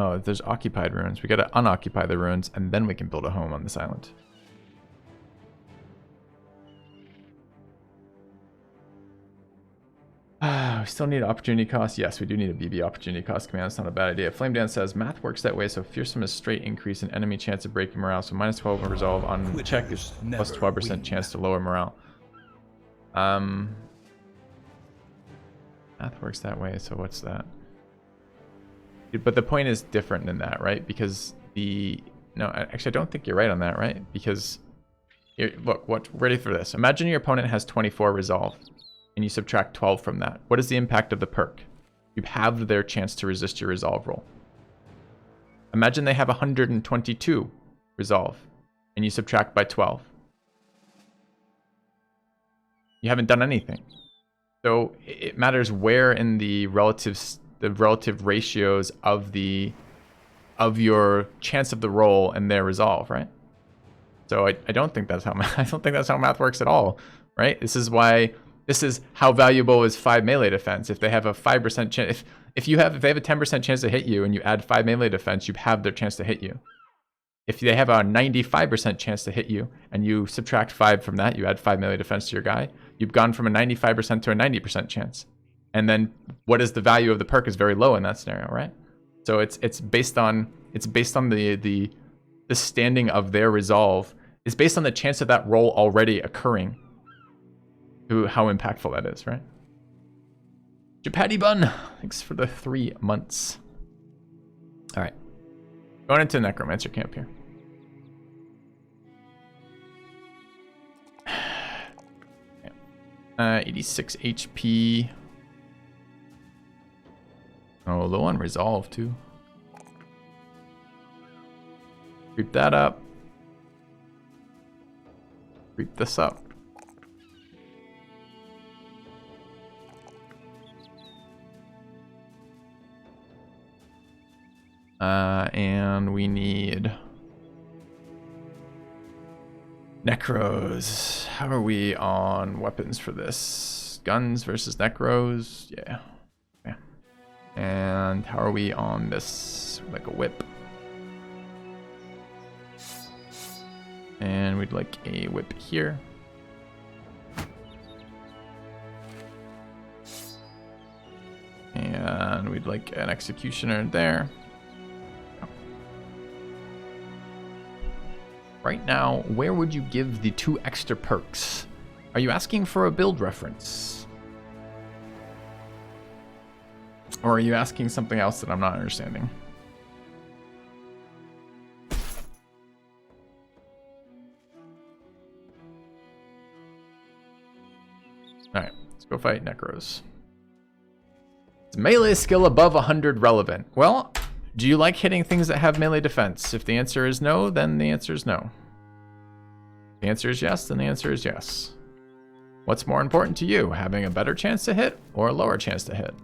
Oh, there's occupied ruins. We gotta unoccupy the ruins, and then we can build a home on this island. We still need opportunity cost. Yes, we do need a BB opportunity cost command. It's not a bad idea. Flame Dan says, math works that way, so fearsome is straight increase in enemy chance of breaking morale. So minus 12 on resolve on check is plus 12% chance to lower morale. Math works that way, so what's that? But the point is different than that, right? Because no, actually I don't think you're right on that, right? Because look, ready for this. Imagine your opponent has 24 resolve and you subtract 12 from that. What is the impact of the perk? You have their chance to resist your resolve roll. Imagine they have 122 resolve and you subtract by 12. You haven't done anything. So it matters where in the relative ratios of your chance of the roll and their resolve, right? So I don't think that's how math works at all, right? This is how valuable is 5 melee defense. If they have a 5% chance, if they have a 10% chance to hit you and you add 5 melee defense, you have their chance to hit you. If they have a 95% chance to hit you and you subtract 5 from that, you add 5 melee defense to your guy, you've gone from a 95% to a 90% chance. And then what is the value of the perk is very low in that scenario, right? So it's based on the standing of their resolve. It's based on the chance of that roll already occurring. How impactful that is, right? Japatty Bun, thanks for the 3 months. All right, going into Necromancer camp here. 86 HP. Oh, low on resolve too. Creep that up. Creep this up. And we need Necros. How are we on weapons for this? Guns versus Necros? Yeah. And how are we on this? Like a whip. And we'd like a whip here. And we'd like an executioner there. Right now, where would you give the 2 extra perks? Are you asking for a build reference? Or are you asking something else that I'm not understanding? Alright, let's go fight Necros. Is melee skill above 100 relevant? Well, do you like hitting things that have melee defense? If the answer is no, then the answer is no. If the answer is yes, then the answer is yes. What's more important to you, having a better chance to hit or a lower chance to hit?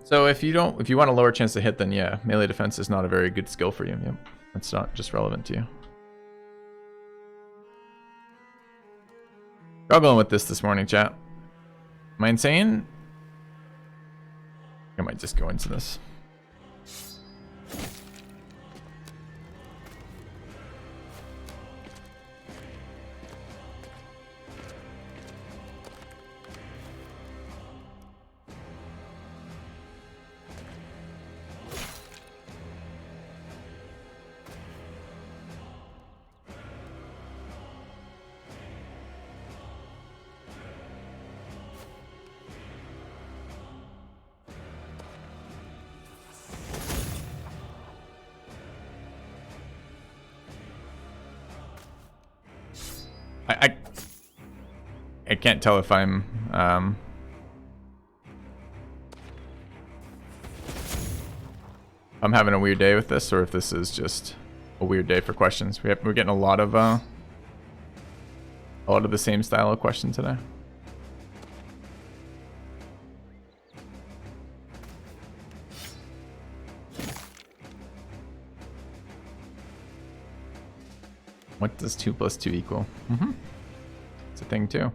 So if you want a lower chance to hit, then yeah, melee defense is not a very good skill for you. Yep, it's not just relevant to you. Struggling with this morning, chat. Am I insane? I might just go into this. I can't tell if I'm having a weird day with this or if this is just a weird day for questions. We're getting a lot of the same style of question today. What does 2 plus 2 equal? It's a thing too.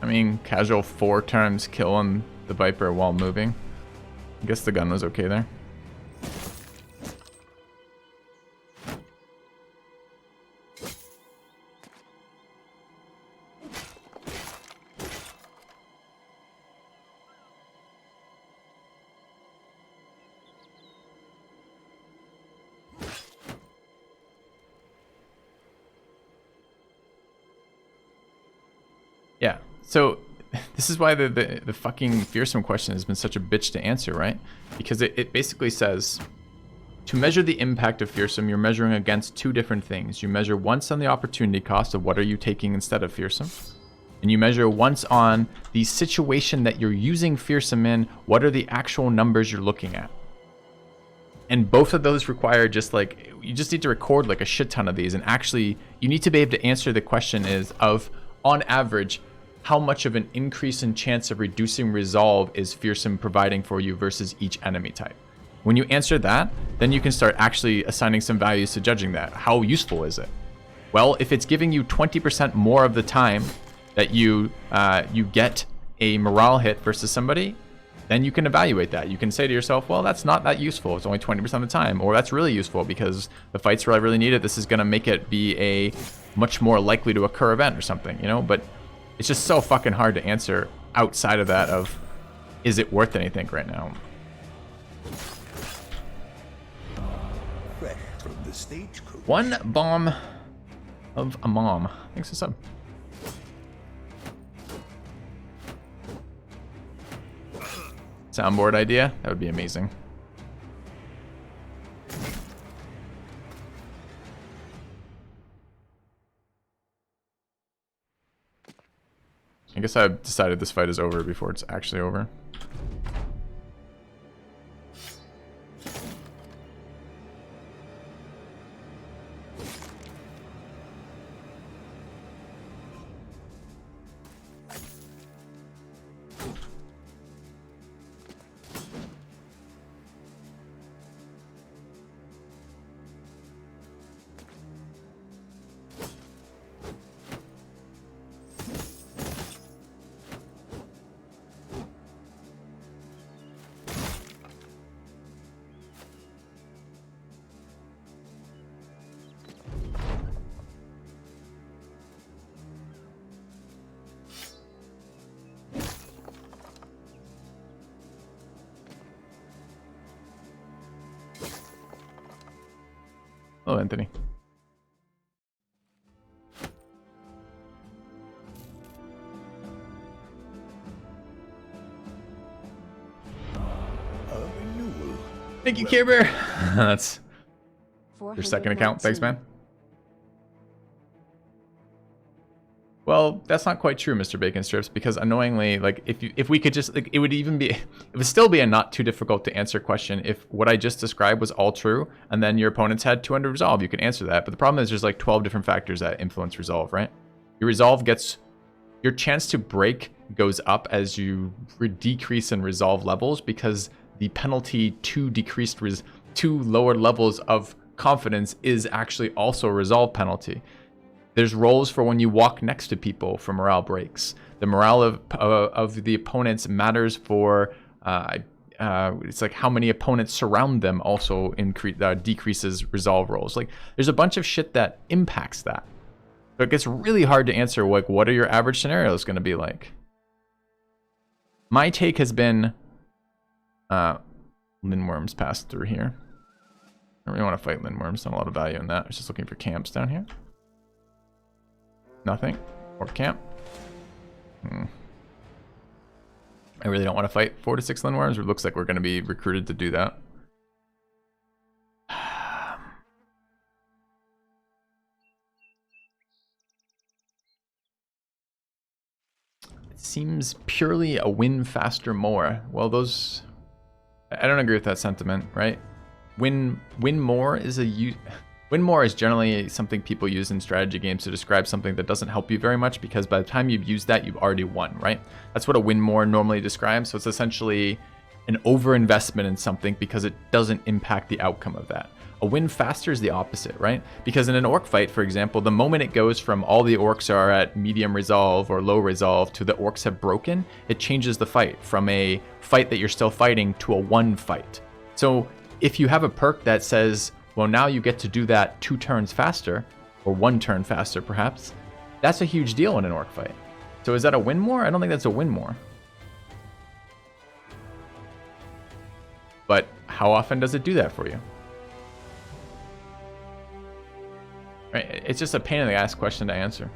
I mean, casual 4 times kill on the Viper while moving. I guess the gun was okay there. Yeah. So this is why the fucking fearsome question has been such a bitch to answer, right? Because it basically says, to measure the impact of fearsome, you're measuring against 2 different things. You measure once on the opportunity cost of what are you taking instead of fearsome. And you measure once on the situation that you're using fearsome in, what are the actual numbers you're looking at. And both of those require just like, you just need to record like a shit ton of these. And actually, you need to be able to answer the question is of, on average, how much of an increase in chance of reducing resolve is fearsome providing for you versus each enemy type. When you answer that, then you can start actually assigning some values to judging that. How useful is it? Well, if it's giving you 20% more of the time that you get a morale hit versus somebody, then you can evaluate that. You can say to yourself, well, that's not that useful. It's only 20% of the time. Or that's really useful because the fights where I really need it, this is going to make it be a much more likely to occur event or something, you know? But it's just so fucking hard to answer outside of that of, is it worth anything right now? Fresh from the stagecoach. 1 bomb of a mom. Thanks for sub. Soundboard idea? That would be amazing. I guess I've decided this fight is over before it's actually over. Hello, Anthony. Thank you, Care Bear. That's your second account. Thanks, man. Well, that's not quite true, Mr. Bacon Strips, because annoyingly, like if we could just like it would still be a not too difficult to answer question if what I just described was all true and then your opponents had 200 resolve, you could answer that. But the problem is there's like 12 different factors that influence resolve, right? Your resolve gets your chance to break goes up as you decrease in resolve levels because the penalty to to lower levels of confidence is actually also a resolve penalty. There's rolls for when you walk next to people for morale breaks. The morale of the opponents matters for, it's like how many opponents surround them also decreases resolve rolls. Like there's a bunch of shit that impacts that. So it gets really hard to answer like what are your average scenarios going to be like. My take has been, Lindworms passed through here. I don't really want to fight Lindworms, not a lot of value in that. I was just looking for camps down here. Nothing. Or camp. I really don't want to fight 4 to 6 Lindworms. It looks like we're going to be recruited to do that. It seems purely a win faster more. Well, those... I don't agree with that sentiment, right? Win more is win more is generally something people use in strategy games to describe something that doesn't help you very much, because by the time you've used that, you've already won, right? That's what a win more normally describes. So it's essentially an overinvestment in something because it doesn't impact the outcome of that. A win faster is the opposite, right? Because in an orc fight, for example, the moment it goes from all the orcs are at medium resolve or low resolve to the orcs have broken, it changes the fight from a fight that you're still fighting to a one fight. So if you have a perk that says, well, now you get to do that 2 turns faster, or 1 turn faster perhaps, that's a huge deal in an orc fight. So is that a win more? I don't think that's a win more. But how often does it do that for you? Right? It's just a pain in the ass question to answer.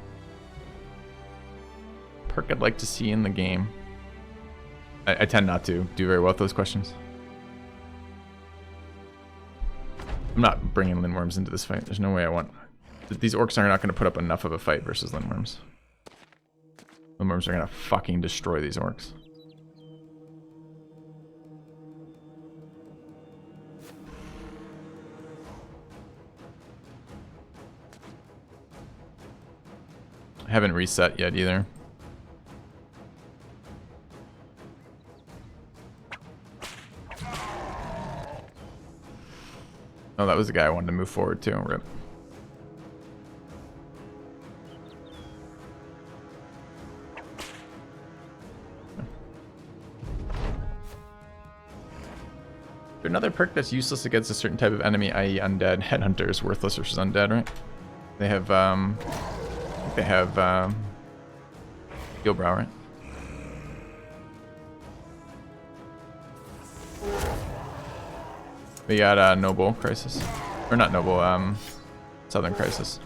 Perk I'd like to see in the game. I tend not to do very well with those questions. I'm not bringing Lindworms into this fight. There's no way I want... These orcs are not going to put up enough of a fight versus Lindworms. Lindworms are going to fucking destroy these orcs. I haven't reset yet either. Oh, that was the guy I wanted to move forward to. Rip. Another perk that's useless against a certain type of enemy, i.e. undead. Headhunter is worthless versus undead, right? They have, I think they have, Gilbrow, right? They got Noble Crisis. Or not Noble, Southern Crisis.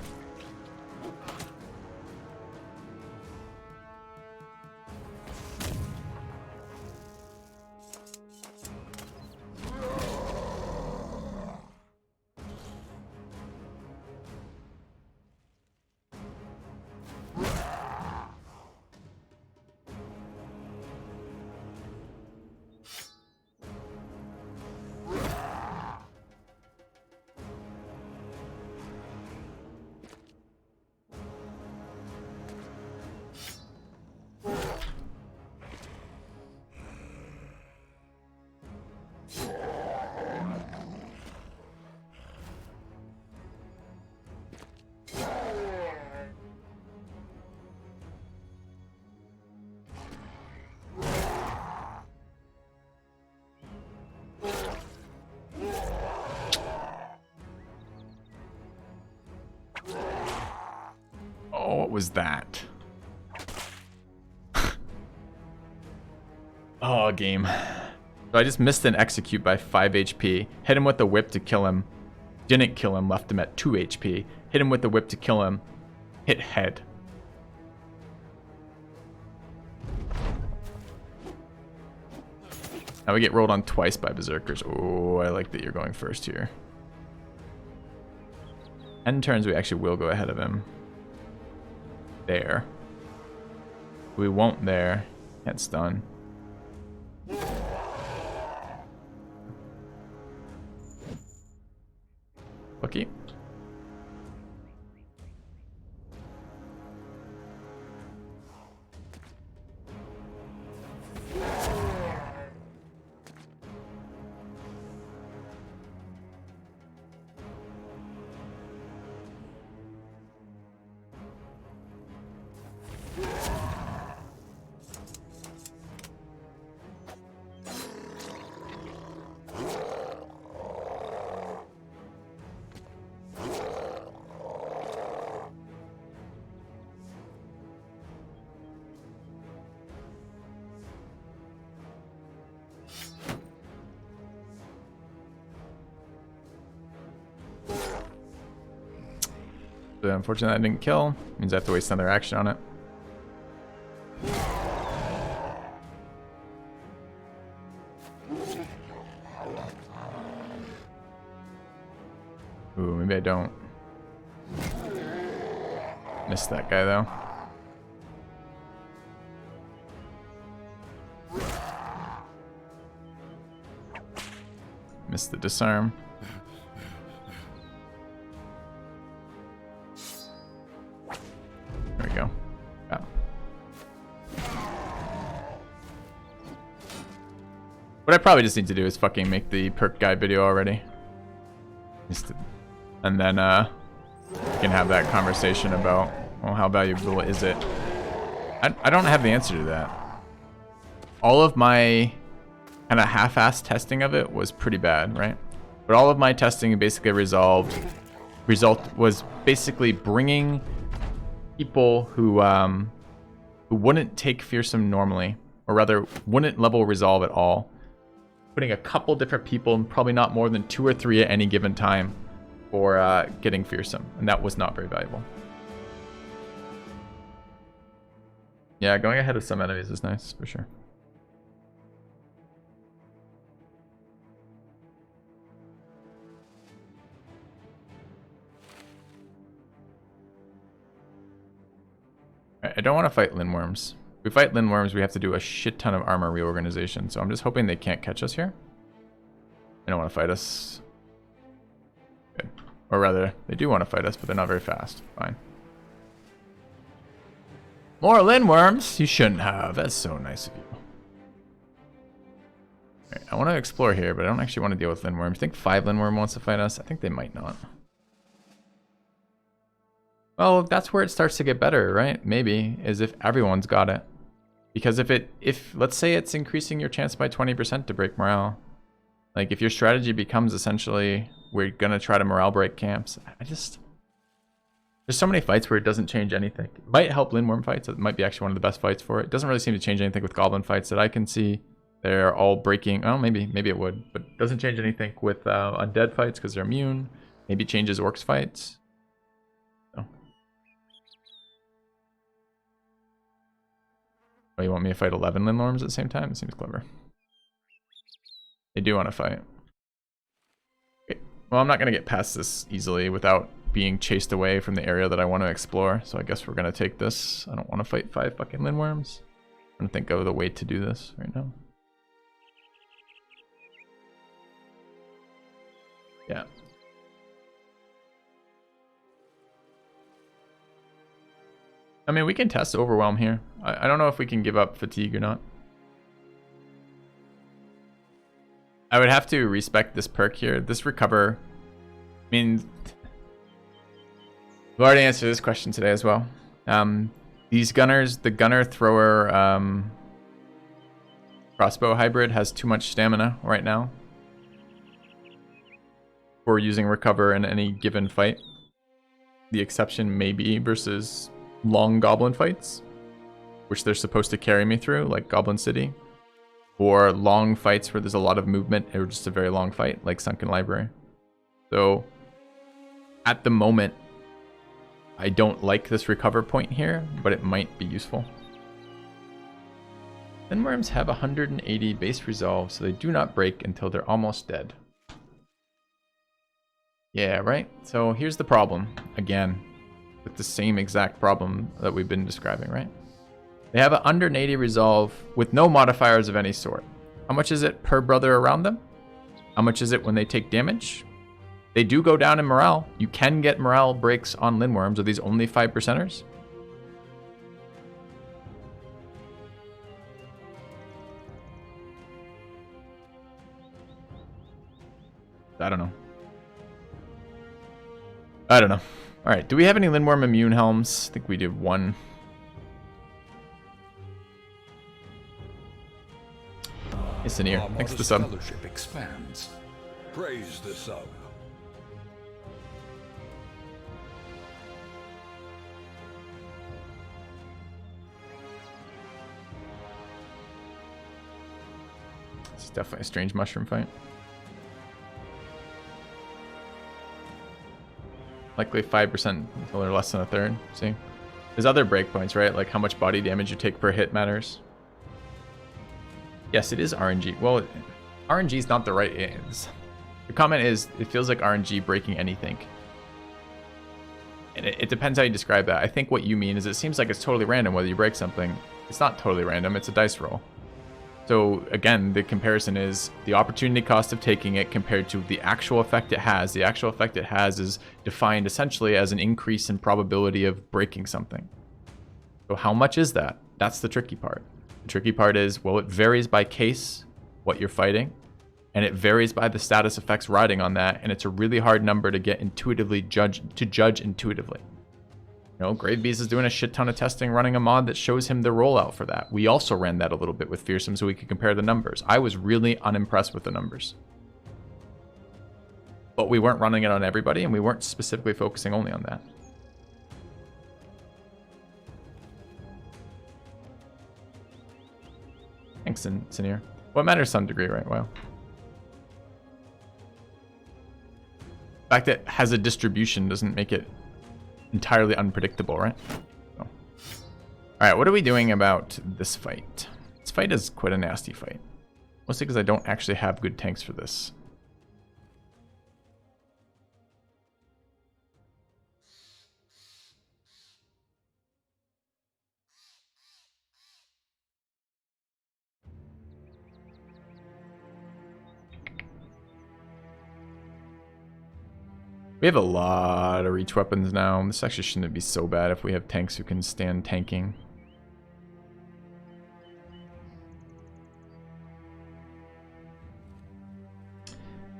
What was that? Oh, game. So I just missed an execute by 5 HP. Hit him with the whip to kill him. Didn't kill him, left him at 2 HP. Hit him with the whip to kill him. Hit head. Now we get rolled on twice by berserkers. Oh, I like that you're going first here. 10 turns we actually will go ahead of him. There. We won't there. Can't stun. Lucky. So unfortunately that didn't kill. Means I have to waste another action on it. Ooh, maybe I don't. Missed that guy though. Missed the disarm. There we go. Yeah. What I probably just need to do is fucking make the perk guide video already. And then we can have that conversation about, well, how valuable is it? I don't have the answer to that. All of my kind of half-assed testing of it was pretty bad, right? But all of my testing basically result was basically bringing people who wouldn't take fearsome normally, or rather wouldn't level resolve at all, putting a couple different people, and probably not more than 2 or 3 at any given time, for getting fearsome, and that was not very valuable. Yeah, going ahead of some enemies is nice for sure. I don't want to fight Lindworms. If we fight Lindworms, we have to do a shit ton of armor reorganization, so I'm just hoping they can't catch us here. They don't want to fight us. Good. Or rather, they do want to fight us, but they're not very fast. Fine. More Lindworms? You shouldn't have. That's so nice of you. Right, I want to explore here, but I don't actually want to deal with Lindworms. I think 5 Lindworm wants to fight us. I think they might not. Well, that's where it starts to get better, right? Maybe, is if everyone's got it. Because if let's say it's increasing your chance by 20% to break morale. Like, if your strategy becomes essentially, we're gonna try to morale break camps. There's so many fights where it doesn't change anything. It might help Lindworm fights. It might be actually one of the best fights for it. It doesn't really seem to change anything with Goblin fights that I can see. They're all breaking. Oh, maybe it would. But it doesn't change anything with Undead fights because they're immune. Maybe it changes Orcs fights. So. Oh, you want me to fight 11 Lindworms at the same time? It seems clever. They do want to fight. Okay. Well, I'm not going to get past this easily without being chased away from the area that I want to explore. So I guess we're going to take this. I don't want to fight 5 fucking Lindworms. I'm going to think of the way to do this right now. Yeah. I mean, we can test Overwhelm here. I don't know if we can give up Fatigue or not. I would have to respec this perk here. This Recover. I mean, we've already answered this question today as well. These gunners, the gunner thrower crossbow hybrid has too much stamina right now for using Recover in any given fight. The exception may be versus long goblin fights, which they're supposed to carry me through, like Goblin City, or long fights where there's a lot of movement or just a very long fight, like Sunken Library. So at the moment, I don't like this Recover point here, but it might be useful. Lindworms have 180 base resolve, so they do not break until they're almost dead. Yeah, right? So here's the problem, again, with the same exact problem that we've been describing, right? They have an 180 resolve with no modifiers of any sort. How much is it per brother around them? How much is it when they take damage? They do go down in morale. You can get morale breaks on Lindworms. Are these only 5%ers? I don't know. I don't know. All right, do we have any Lindworm immune helms? I think we did one. It's in here. Thanks for the sub. Fellowship expands. Praise the sub. It's definitely a strange mushroom fight. Likely 5% until they're less than a third. See? There's other breakpoints, right? Like how much body damage you take per hit matters. Yes, it is RNG. Well, RNG is not the right... The comment is, it feels like RNG breaking anything. And it depends how you describe that. I think what you mean is it seems like it's totally random whether you break something. It's not totally random, it's a dice roll. So again, the comparison is the opportunity cost of taking it compared to the actual effect it has. The actual effect it has is defined essentially as an increase in probability of breaking something. So how much is that? That's the tricky part. The tricky part is, well, it varies by case, what you're fighting, and it varies by the status effects riding on that, and it's a really hard number to get intuitively judge intuitively. You know, Gravebeast is doing a shit ton of testing running a mod that shows him the rollout for that. We also ran that a little bit with Fearsome so we could compare the numbers. I was really unimpressed with the numbers. But we weren't running it on everybody, and we weren't specifically focusing only on that. Thanks, Sinir. Well, it matters to some degree, right? Well, the fact that it has a distribution doesn't make it entirely unpredictable, right? So. Alright, what are we doing about this fight? This fight is quite a nasty fight. Mostly because I don't actually have good tanks for this. We have a lot of reach weapons now. This actually shouldn't be so bad if we have tanks who can stand tanking.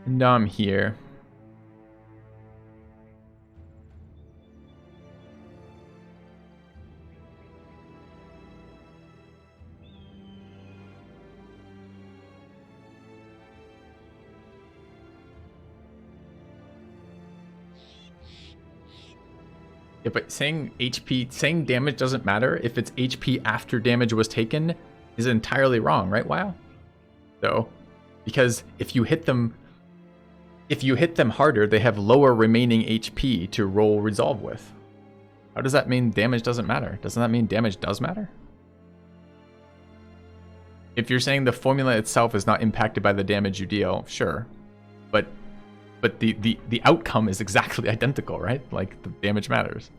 And now I'm here. Yeah, but saying damage doesn't matter if it's HP after damage was taken is entirely wrong, right, WoW? So, because if you hit them harder, they have lower remaining HP to roll resolve with. How does that mean damage doesn't matter? Doesn't that mean damage does matter? If you're saying the formula itself is not impacted by the damage you deal, sure. But the outcome is exactly identical, right? Like, the damage matters.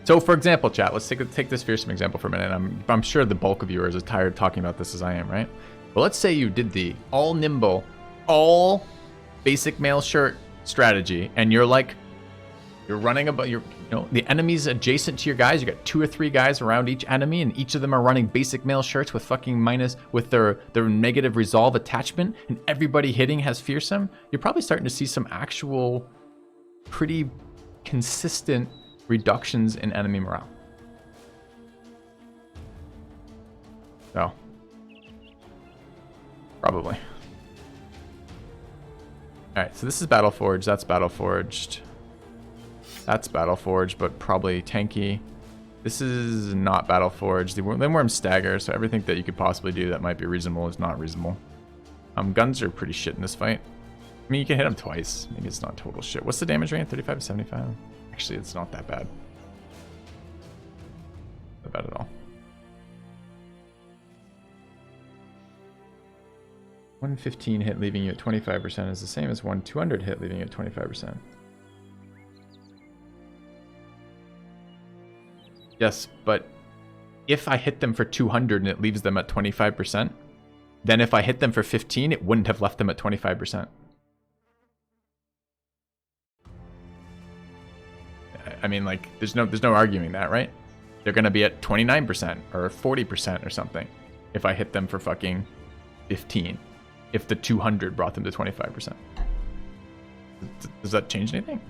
So, for example, chat, let's take this fearsome example for a minute. I'm sure the bulk of viewers is tired of talking about this as I am, right? But let's say you did the all nimble, all basic mail shirt strategy, and you're running about the enemies adjacent to your guys. You got 2 or 3 guys around each enemy, and each of them are running basic mail shirts with fucking with their negative resolve attachment, and everybody hitting has fearsome. You're probably starting to see some actual pretty consistent reductions in enemy morale. So, probably. Alright, so this is Battleforged, that's Battleforged. That's Battleforged, but probably tanky. This is not Battleforged. The Limworms stagger, so everything that you could possibly do that might be reasonable is not reasonable. Guns are pretty shit in this fight. I mean, you can hit them twice. Maybe it's not total shit. What's the damage range? 35 to 75? Actually, it's not that bad. Not bad at all. 115 hit leaving you at 25% is the same as 200 hit leaving you at 25%. Yes, but if I hit them for 200 and it leaves them at 25%, then if I hit them for 15, it wouldn't have left them at 25%. I mean, like, there's no arguing that, right? They're gonna be at 29% or 40% or something if I hit them for fucking 15. If the 200 brought them to 25%. Does that change anything?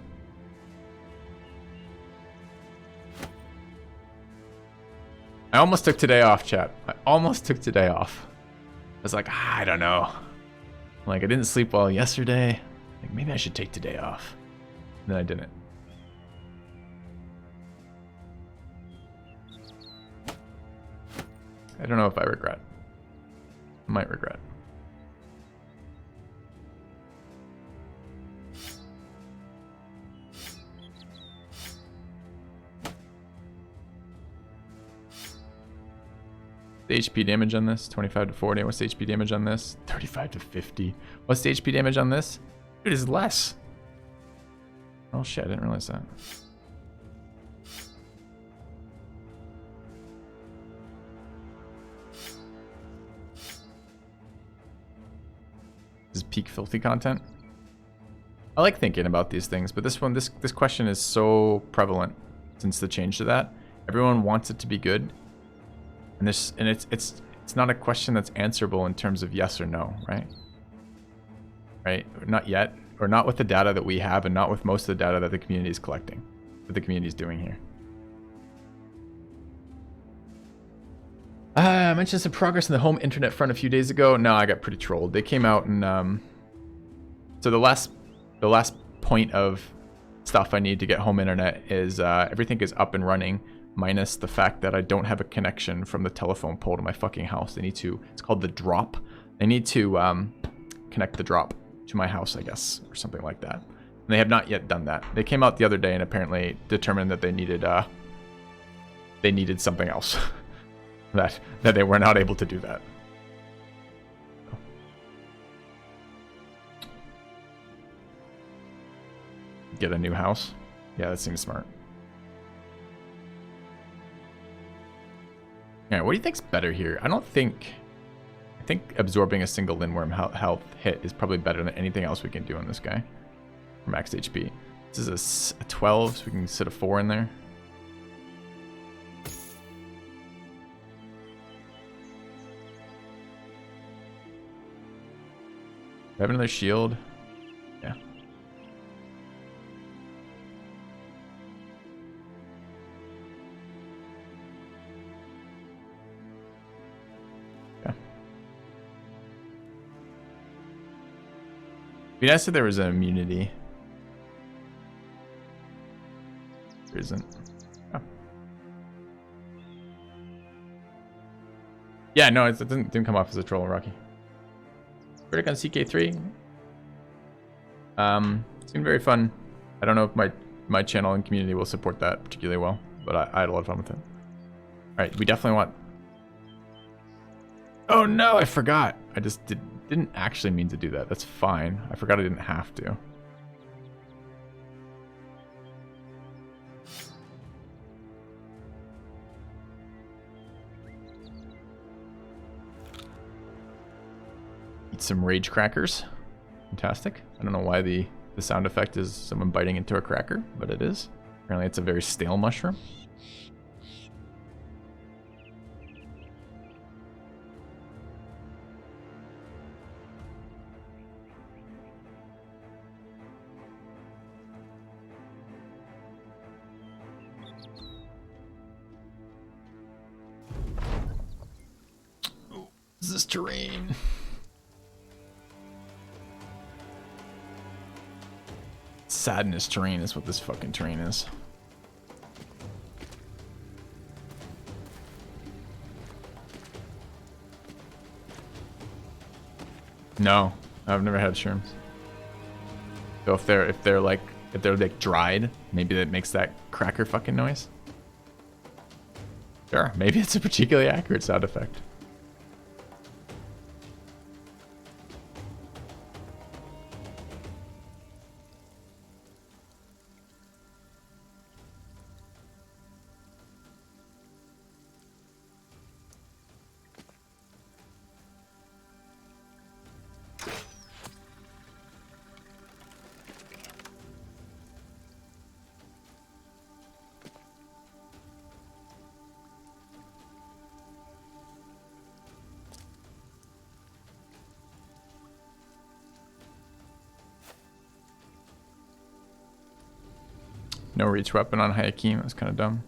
I almost took today off, chat. I almost took today off. I was like, I don't know. Like, I didn't sleep well yesterday. Like, maybe I should take today off. And then I didn't. I don't know if I regret. I might regret. the HP damage on this? 25 to 40. What's the HP damage on this? 35 to 50. What's the HP damage on this? It is less. Oh shit, I didn't realize that. This is peak filthy content. I like thinking about these things, but this question is so prevalent since the change to that. Everyone wants it to be good, and it's not a question that's answerable in terms of yes or no, right? Right? Not yet, or not with the data that we have, and not with most of the data that the community is collecting, that the community is doing here. I mentioned some progress in the home internet front a few days ago. No, I got pretty trolled. They came out and so the last point of stuff I need to get home internet is everything is up and running, minus the fact that I don't have a connection from the telephone pole to my fucking house. They need to, it's called the drop. They need to connect the drop to my house, I guess, or something like that. And they have not yet done that. They came out the other day and apparently determined that they needed something else. that they were not able to do that. Get a new house? Yeah, that seems smart. Alright, what do you think's better here? I think absorbing a single Lindworm health hit is probably better than anything else we can do on this guy for max HP. This is a 12, so we can sit a 4 in there. Do I have another shield? Yeah. Yeah. Be nice if there was an immunity. There isn't. Oh. Yeah, no, it didn't come off as a troll, Rocky. Critic on CK3. Seemed very fun. I don't know if my channel and community will support that particularly well, but I had a lot of fun with it. Alright, we definitely want... Oh no, I forgot. I just didn't actually mean to do that. That's fine. I forgot I didn't have to. Eat some rage crackers. Fantastic. I don't know why the sound effect is someone biting into a cracker, but it is. Apparently it's a very stale mushroom. Oh, is this terrain? Sadness terrain is what this fucking terrain is. No, I've never had shrooms. So if they're like dried, maybe that makes that cracker fucking noise. Sure, maybe it's a particularly accurate sound effect. No reach weapon on Hayakim, that's kind of dumb.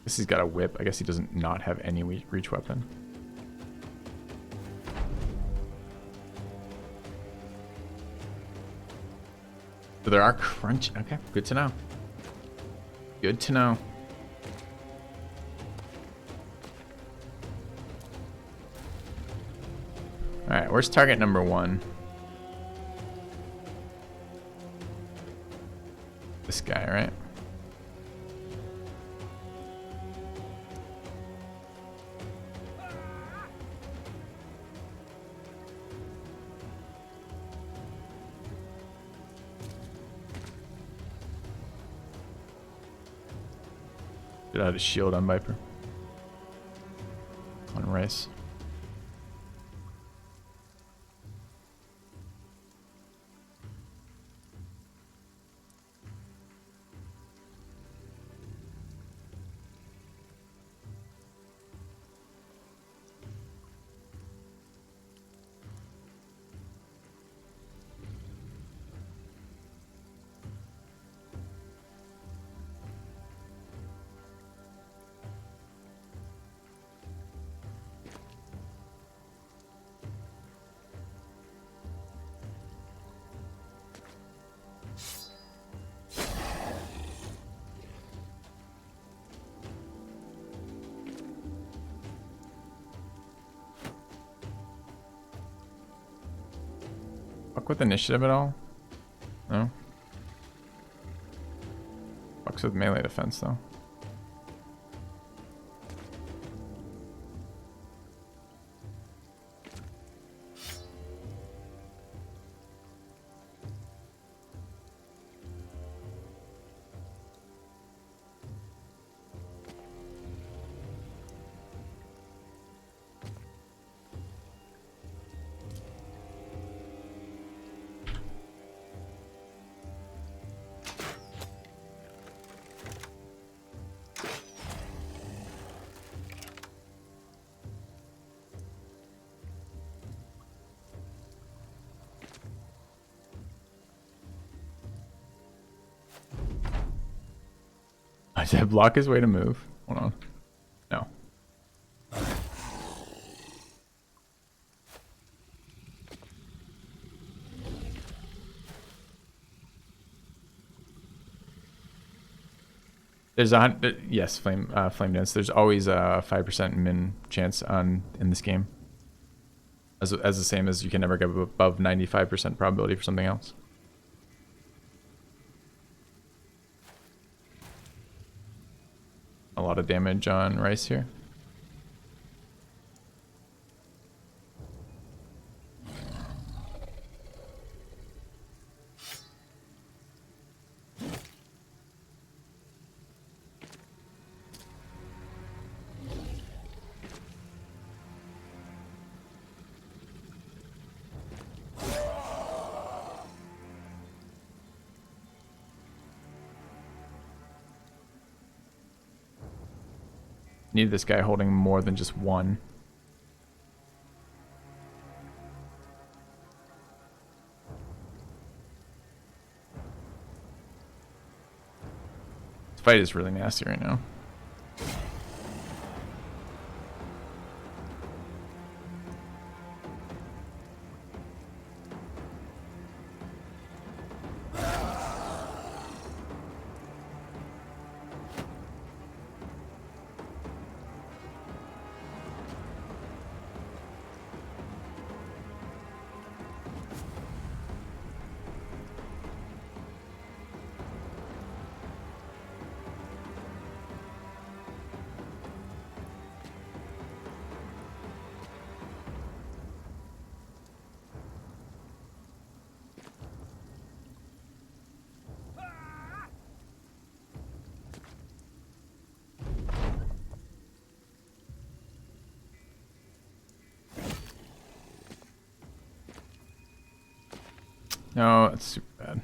Guess he's got a whip. I guess he doesn't not have any reach weapon. So there are crunch. Okay, good to know. Good to know. All right, where's target number 1? This guy, right? Should have had a shield on Viper. On Rice. Fuck with initiative at all? No? Fucks with melee defense though. Does that block his way to move? Hold on. No. There's yes, flame dance. There's always a 5% min chance in this game. As the same as you can never get above 95% probability for something else. A lot of damage on Rice here. Need this guy holding more than just one. This fight is really nasty right now. No, it's super bad.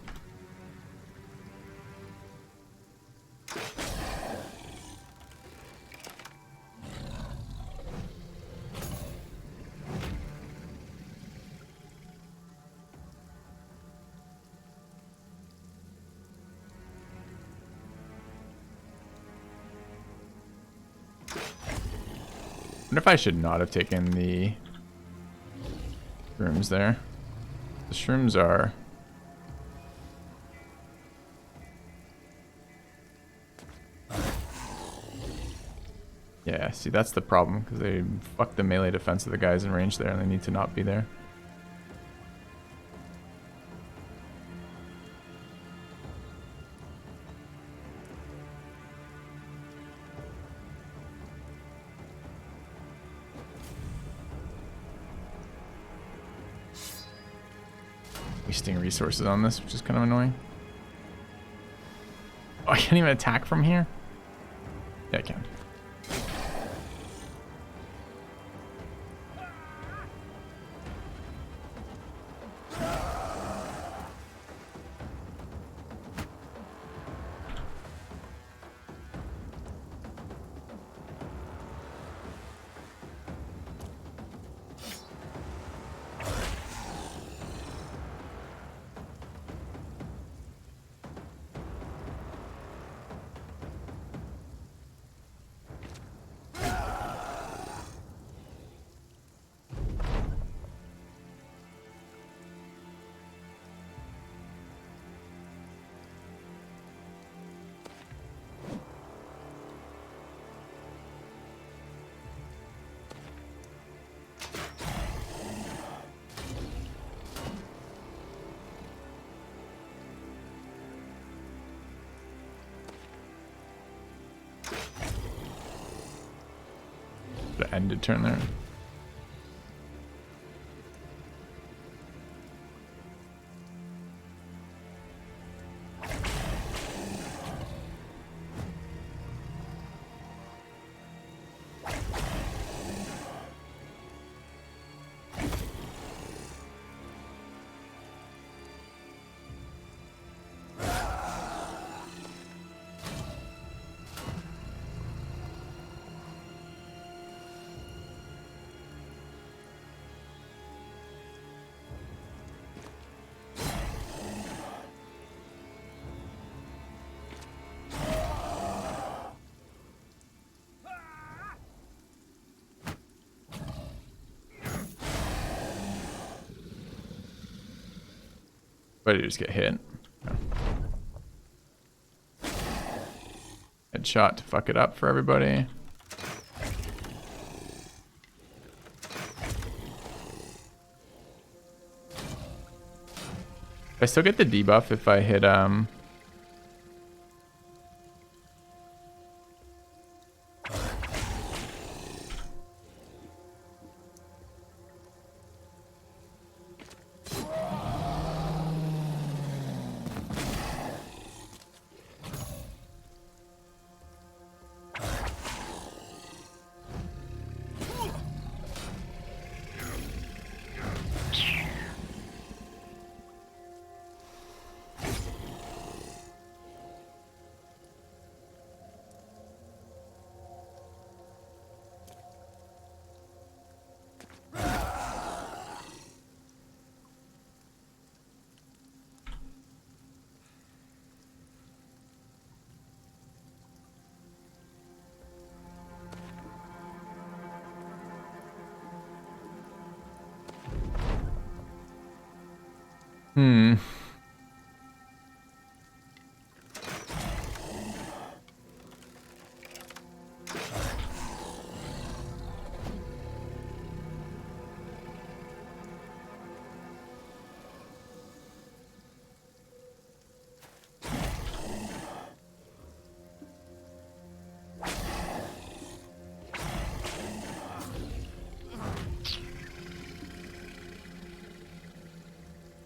wonder if I should not have taken the shrooms there. The shrooms are... Yeah, see, that's the problem, because they fuck the melee defense of the guys in range there, and they need to not be there. Wasting resources on this, which is kind of annoying. Oh, I can't even attack from here? Yeah, I can. The ended turn there. But you just get hit. No. Headshot to fuck it up for everybody. I still get the debuff if I hit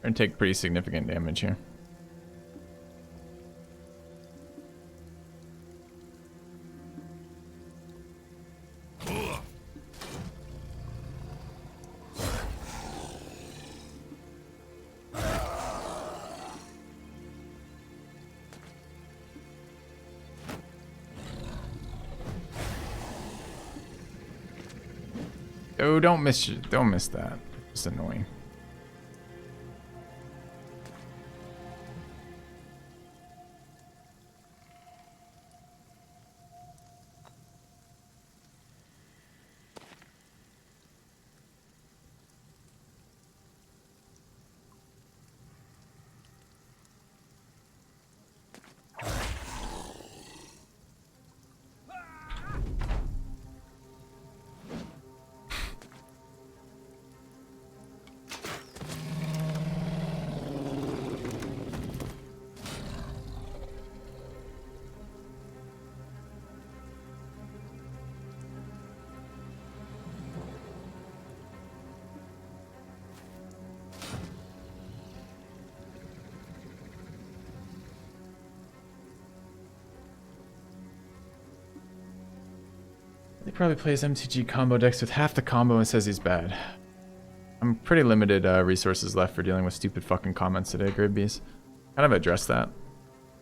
and take pretty significant damage here. Oh, don't miss that. It's annoying. probably plays MTG combo decks with half the combo and says he's bad. I'm pretty limited resources left for dealing with stupid fucking comments today, Gribbees. Kind of address that.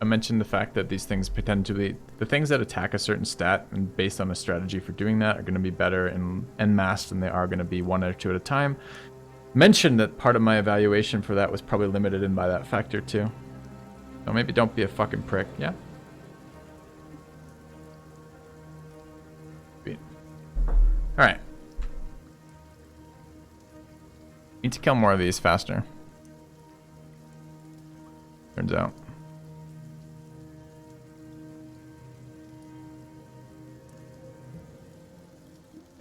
I mentioned the fact that these things potentially, the things that attack a certain stat and based on a strategy for doing that are going to be better en masse than they are going to be one or two at a time. Mentioned that part of my evaluation for that was probably limited in by that factor too. So maybe don't be a fucking prick, yeah? Sweet. Alright. Need to kill more of these faster. Turns out.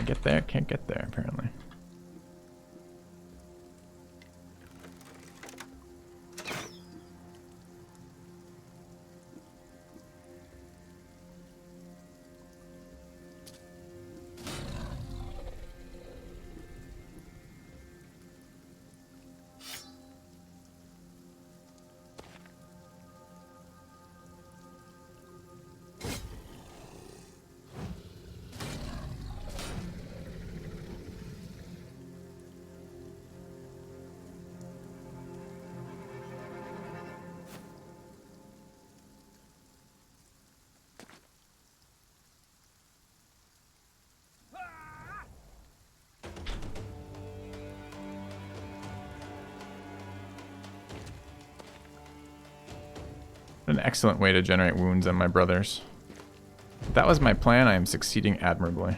Get there, can't get there apparently. An excellent way to generate wounds on my brothers. If that was my plan, I am succeeding admirably.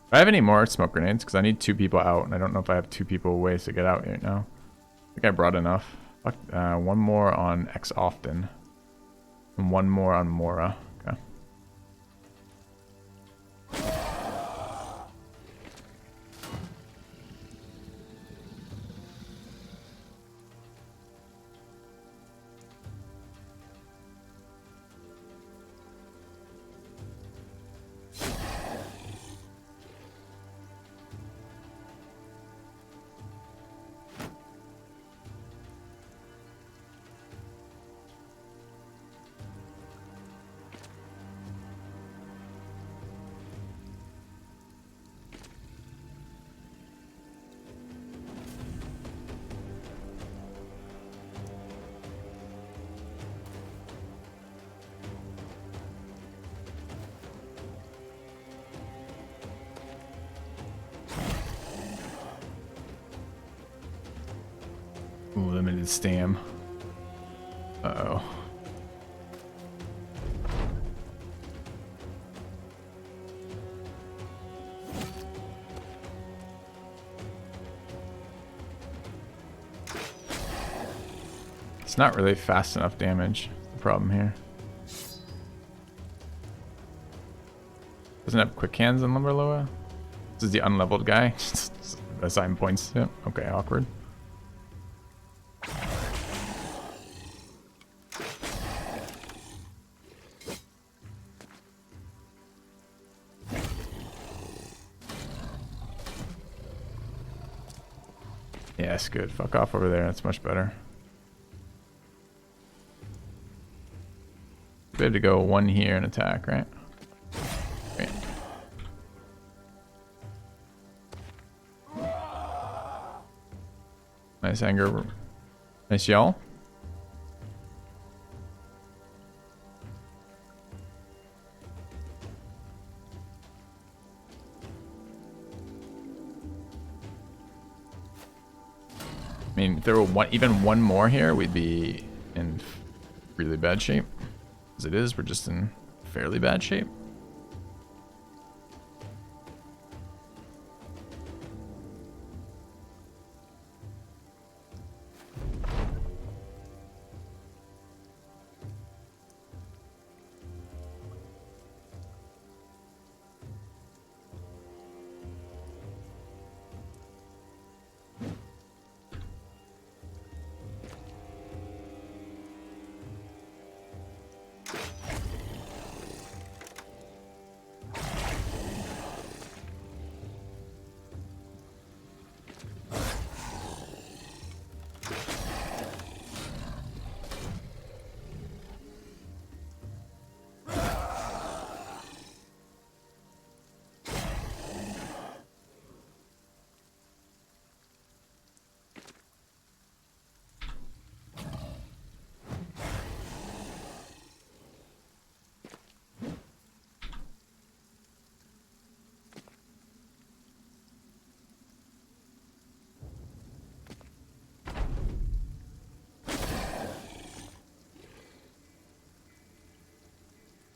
Do I have any more smoke grenades? Because I need 2 people out, and I don't know if I have 2 people ways to get out right now. I think I brought enough. Fuck, 1 more on X often. And 1 more on Mora. Okay. Ooh, limited stam. Uh-oh. It's not really fast enough damage. That's the problem here. Doesn't have quick hands in Lumberloa? This is the unleveled guy. Assign points to it. Okay, awkward. Yes, good. Fuck off over there. That's much better. Good to go 1 here and attack, right? Great. Nice anger. Nice yell. I mean, if there were even one more here, we'd be in really bad shape. As it is, we're just in fairly bad shape.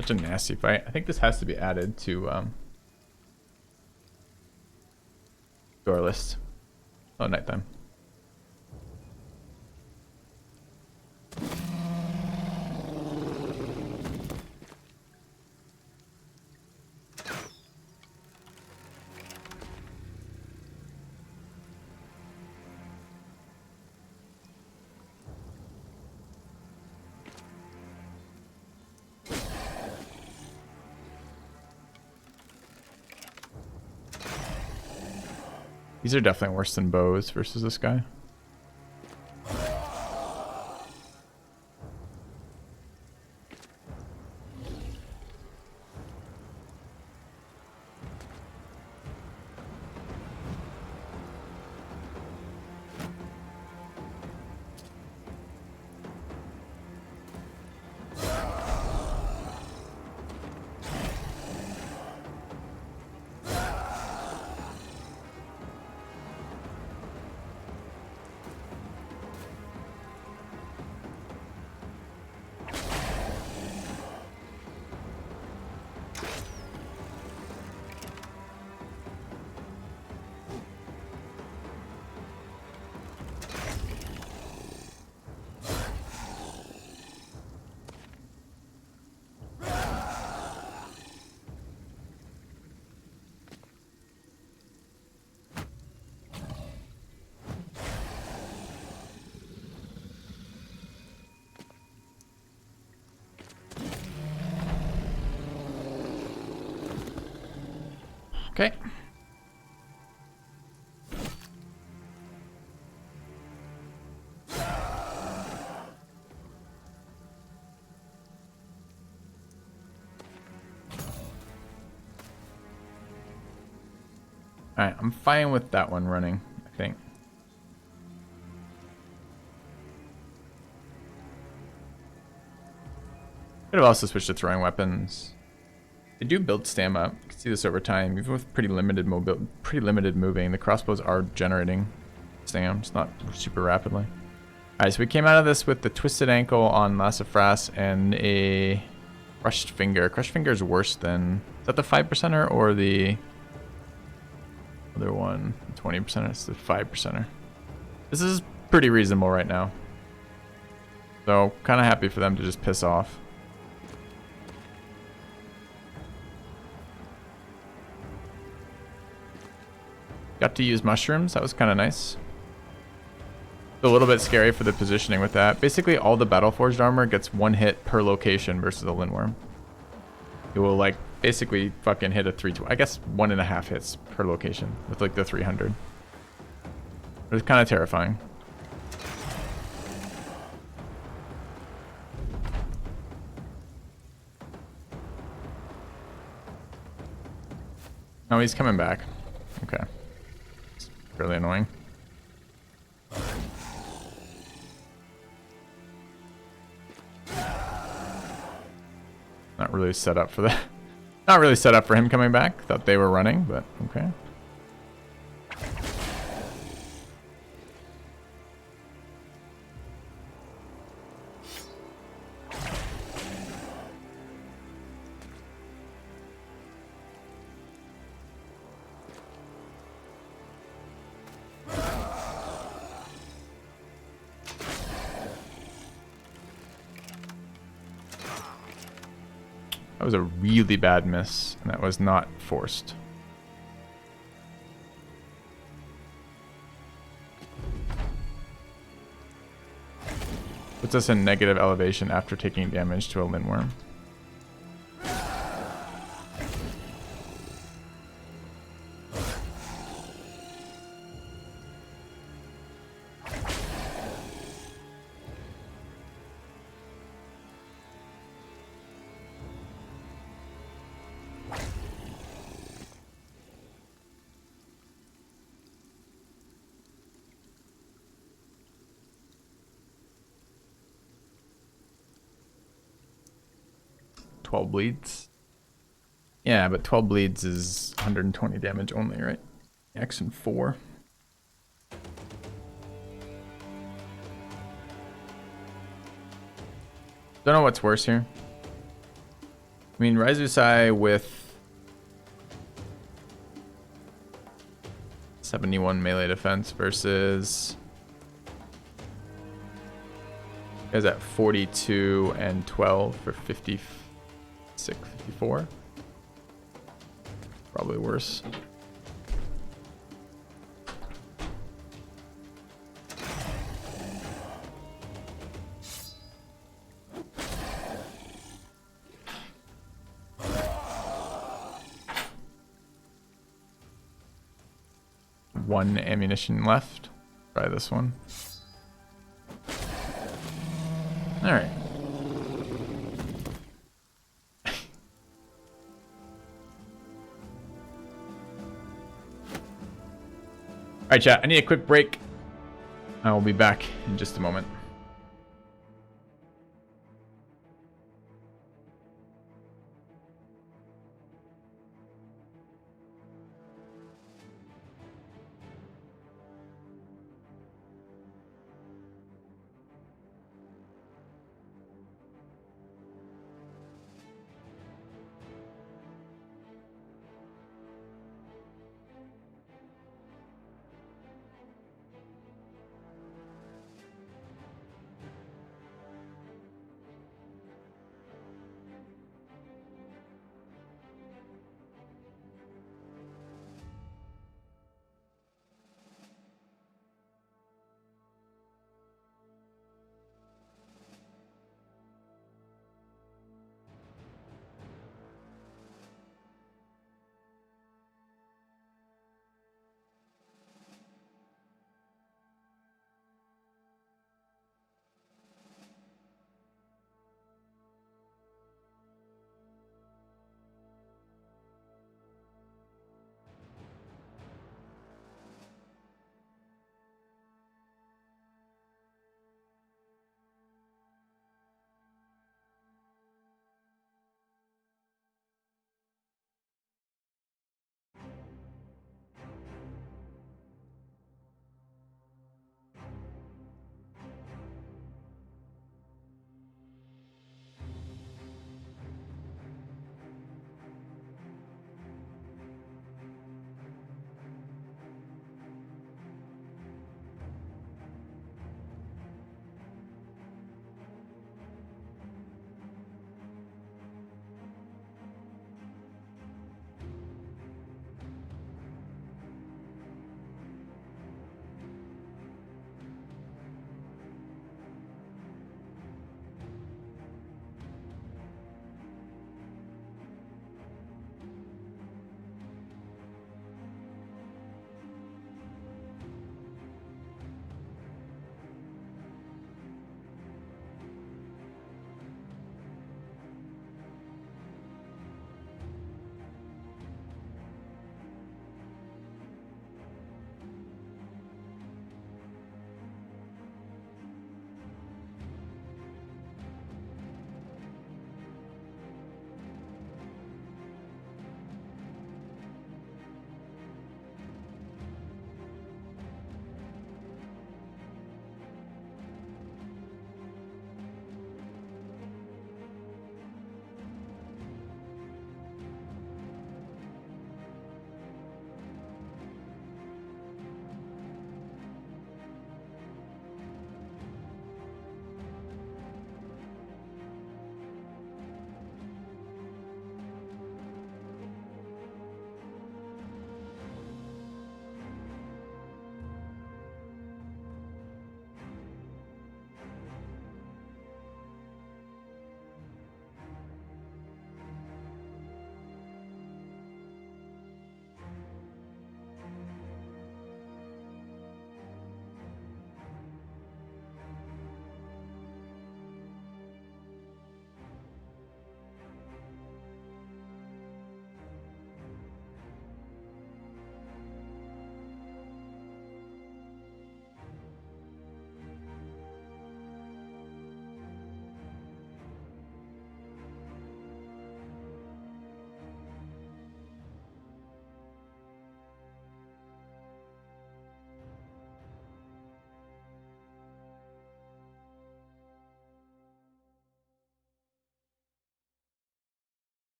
Such a nasty fight. I think this has to be added to our list. Oh, nighttime. These are definitely worse than bows versus this guy. Okay. Alright, I'm fine with that one running, I think. Could have also switched to throwing weapons. They do build stamina. You can see this over time, even with pretty limited moving. The crossbows are generating stamina, just not super rapidly. Alright, so we came out of this with the twisted ankle on Lassafras and a crushed finger. Crushed finger is worse than... Is that the 5%er or the other one? 20%er? It's the 5%er. This is pretty reasonable right now. So, kind of happy for them to just piss off. Got to use mushrooms. That was kind of nice. A little bit scary for the positioning with that. Basically, all the battle forged armor gets one hit per location versus a Lindworm. It will like basically fucking hit a 3. I guess 1.5 hits per location with like the 300. It's kind of terrifying. Oh, he's coming back. Okay. It's really annoying. Not really set up for that. Not really set up for him coming back. Thought they were running, but okay. That was a really bad miss, and that was not forced. Puts us in negative elevation after taking damage to a Lindworm. Bleeds. Yeah, but 12 bleeds is 120 damage only, right? Action 4. Don't know what's worse here. I mean, Raizusai with 71 melee defense versus is at 42 and 12 for 56, 54. Probably worse. One ammunition left. Try this one. All right. All right, chat. I need a quick break. I will be back in just a moment.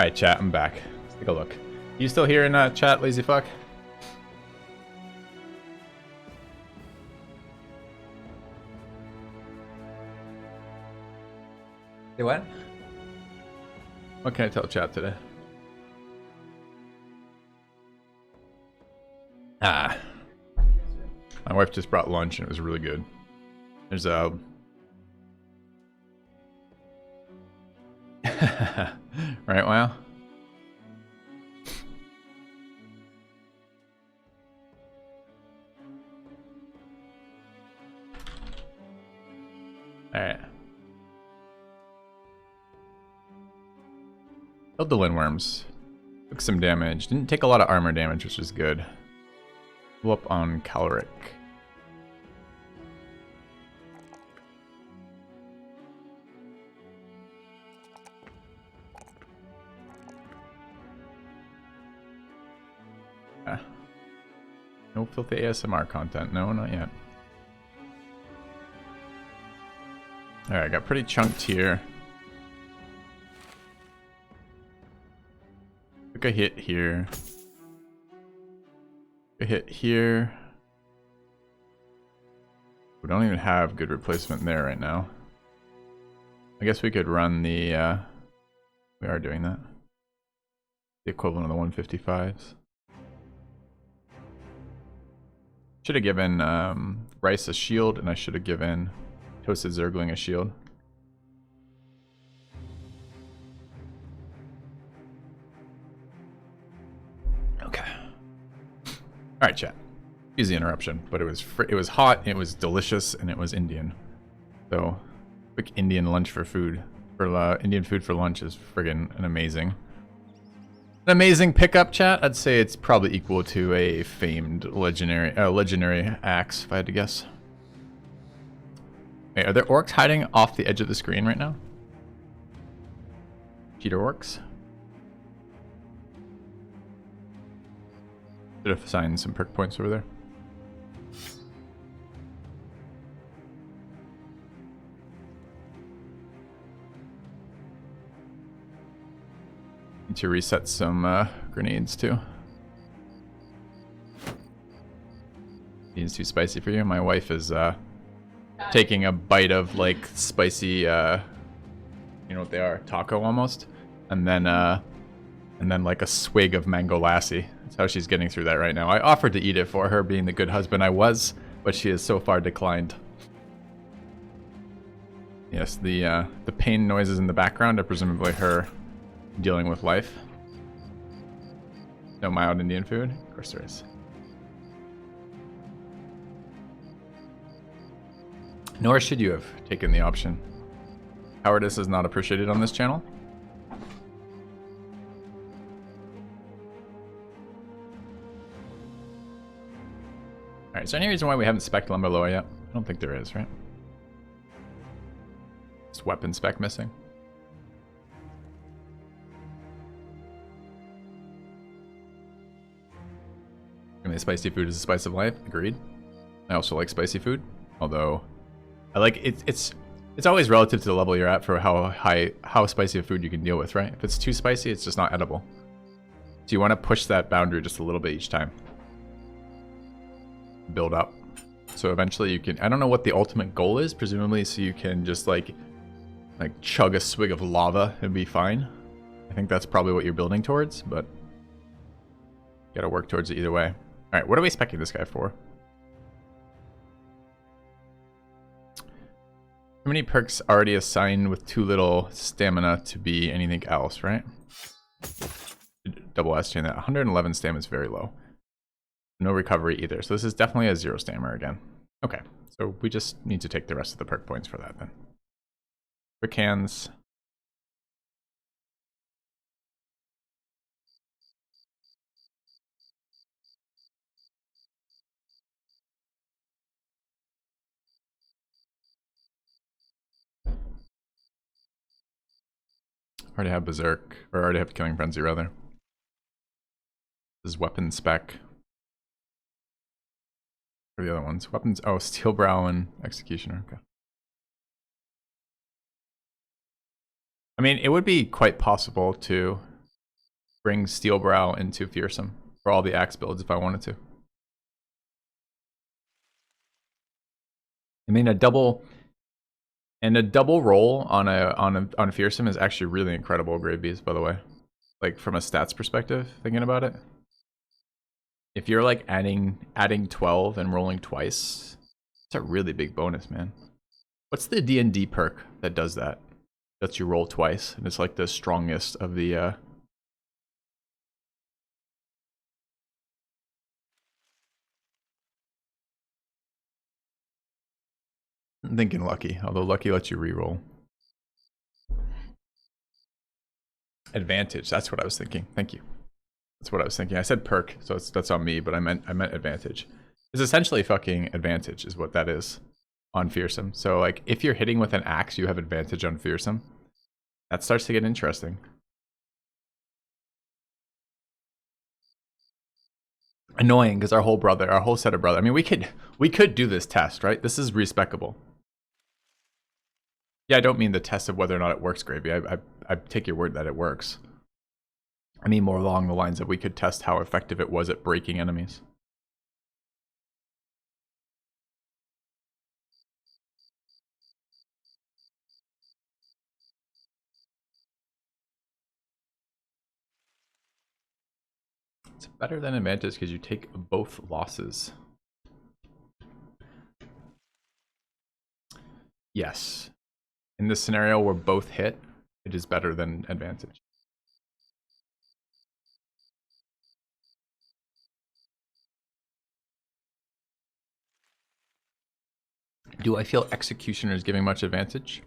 Alright, chat, I'm back. Let's take a look. You still here in chat, lazy fuck? Say what? What can I tell chat today? Ah. My wife just brought lunch and it was really good. There's a... right, wow. Alright. Killed the Lindworms. Took some damage. Didn't take a lot of armor damage, which is good. Blew up on Caloric. No filthy ASMR content. No, not yet. Alright, got pretty chunked here. Took a hit here. A hit here. We don't even have good replacement there right now. I guess we could run the... we are doing that. The equivalent of the 155s. Should have given Rice a shield, and I should have given Toasted Zergling a shield. Okay. All right, chat. Easy interruption, but it was hot, it was delicious, and it was Indian. So, quick Indian lunch for food. Indian food for lunch is friggin' an amazing pickup, chat. I'd say it's probably equal to a famed legendary axe, if I had to guess. Wait, are there orcs hiding off the edge of the screen right now? Cheater orcs? Should have assigned some perk points over there. Need to reset some grenades too. It's too spicy for you. My wife is taking a bite of like spicy, you know what they are, taco almost, and then like a swig of mango lassi. That's how she's getting through that right now. I offered to eat it for her, being the good husband I was, but she has so far declined. Yes, the pain noises in the background are presumably her dealing with life. No mild Indian food? Of course there is. Nor should you have taken the option. Cowardice is not appreciated on this channel. Alright, is there any reason why we haven't spec'd Lumberloa yet? I don't think there is, right? Just weapon spec missing. I mean, spicy food is the spice of life. Agreed. I also like spicy food, although I like it's always relative to the level you're at for how spicy a food you can deal with, right? If it's too spicy, it's just not edible. So you want to push that boundary just a little bit each time. Build up. So eventually you can, I don't know what the ultimate goal is, presumably so you can just like chug a swig of lava and be fine. I think that's probably what you're building towards, but you gotta work towards it either way. Alright, what are we expecting this guy for? How many perks already assigned with too little stamina to be anything else, right? Double S chain that. 111 stamina is very low. No recovery either. So this is definitely a 0 stamina again. Okay, so we just need to take the rest of the perk points for that then. Quick hands. Already have Berserk, or already have Killing Frenzy rather. This is weapon spec. What are the other ones? Weapons, oh, Steel Brow and Executioner, okay. I mean, it would be quite possible to bring Steelbrow into Fearsome for all the axe builds if I wanted to. I mean, a double roll on a Fearsome is actually really incredible, Gravebees, by the way. Like from a stats perspective, thinking about it. If you're like adding 12 and rolling twice, it's a really big bonus, man. What's the D&D perk that does that? Lets you roll twice, and it's like the strongest of the I'm thinking Lucky, although Lucky lets you reroll. Advantage, that's what I was thinking. Thank you. That's what I was thinking. I said perk, so that's on me, but I meant advantage. It's essentially fucking advantage is what that is on Fearsome. So like if you're hitting with an axe, you have advantage on Fearsome. That starts to get interesting. Annoying because our whole set of brother. I mean, we could do this test, right? This is respecable. Yeah, I don't mean the test of whether or not it works, Gravy. I take your word that it works. I mean more along the lines of we could test how effective it was at breaking enemies. It's better than advantage because you take both losses. Yes. In this scenario where both hit, it is better than advantage. Do I feel Executioner is giving much advantage?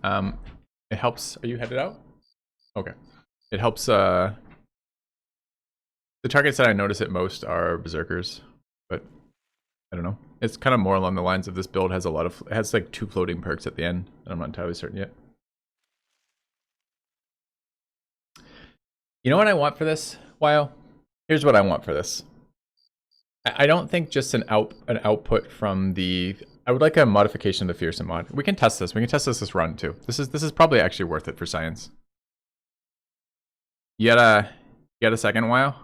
It helps. Are you headed out? Okay. It helps. The targets that I notice it most are Berserkers, but I don't know. It's kind of more along the lines of this build has it has like 2 floating perks at the end, and I'm not entirely certain yet. You know what I want for this, Wyo? Here's what I want for this. I don't think just an output from the. I would like a modification of the Fearsome mod. We can test this. We can test this run too. This is probably actually worth it for science. You got a second, Wyo?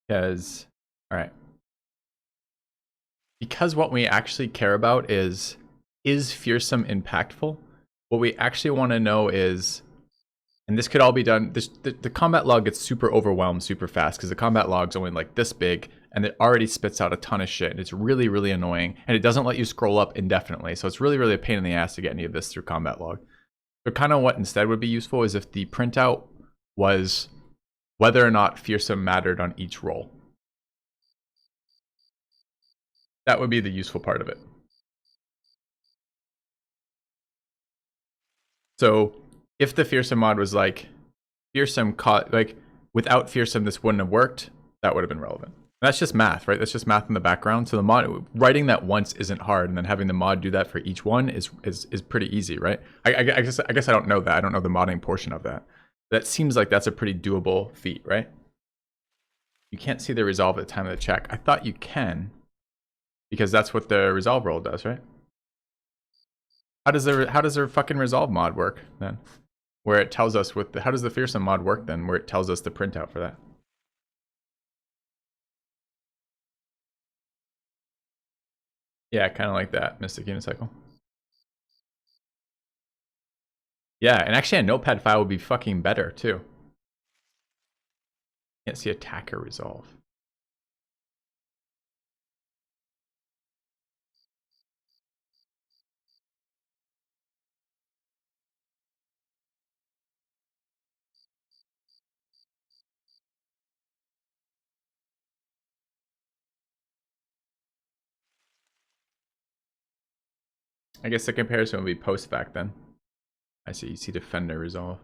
Because, all right. Because what we actually care about is Fearsome impactful? What we actually want to know is, and this could all be done, the combat log gets super overwhelmed super fast because the combat log's only like this big and it already spits out a ton of shit. And it's really, really annoying. And it doesn't let you scroll up indefinitely. So it's really, really a pain in the ass to get any of this through combat log. But kind of what instead would be useful is if the printout was whether or not Fearsome mattered on each roll. That would be the useful part of it. So if the Fearsome mod was like, Fearsome caught, like, without Fearsome this wouldn't have worked, that would have been relevant. And that's just math, right? That's just math in the background. So the mod, writing that once isn't hard, and then having the mod do that for each one is pretty easy, right? I guess I don't know that. I don't know the modding portion of that. That seems like that's a pretty doable feat, right? You can't see the resolve at the time of the check. I thought you can, because that's what the resolve roll does, right? How does their fucking resolve mod work then? Where it tells us how does the Fearsome mod work then? Where it tells us the printout for that? Yeah, kind of like that, Mystic Unicycle. Yeah, and actually a notepad file would be fucking better too. Can't see attacker resolve. I guess the comparison would be post-fact then. I see, you see defender resolve.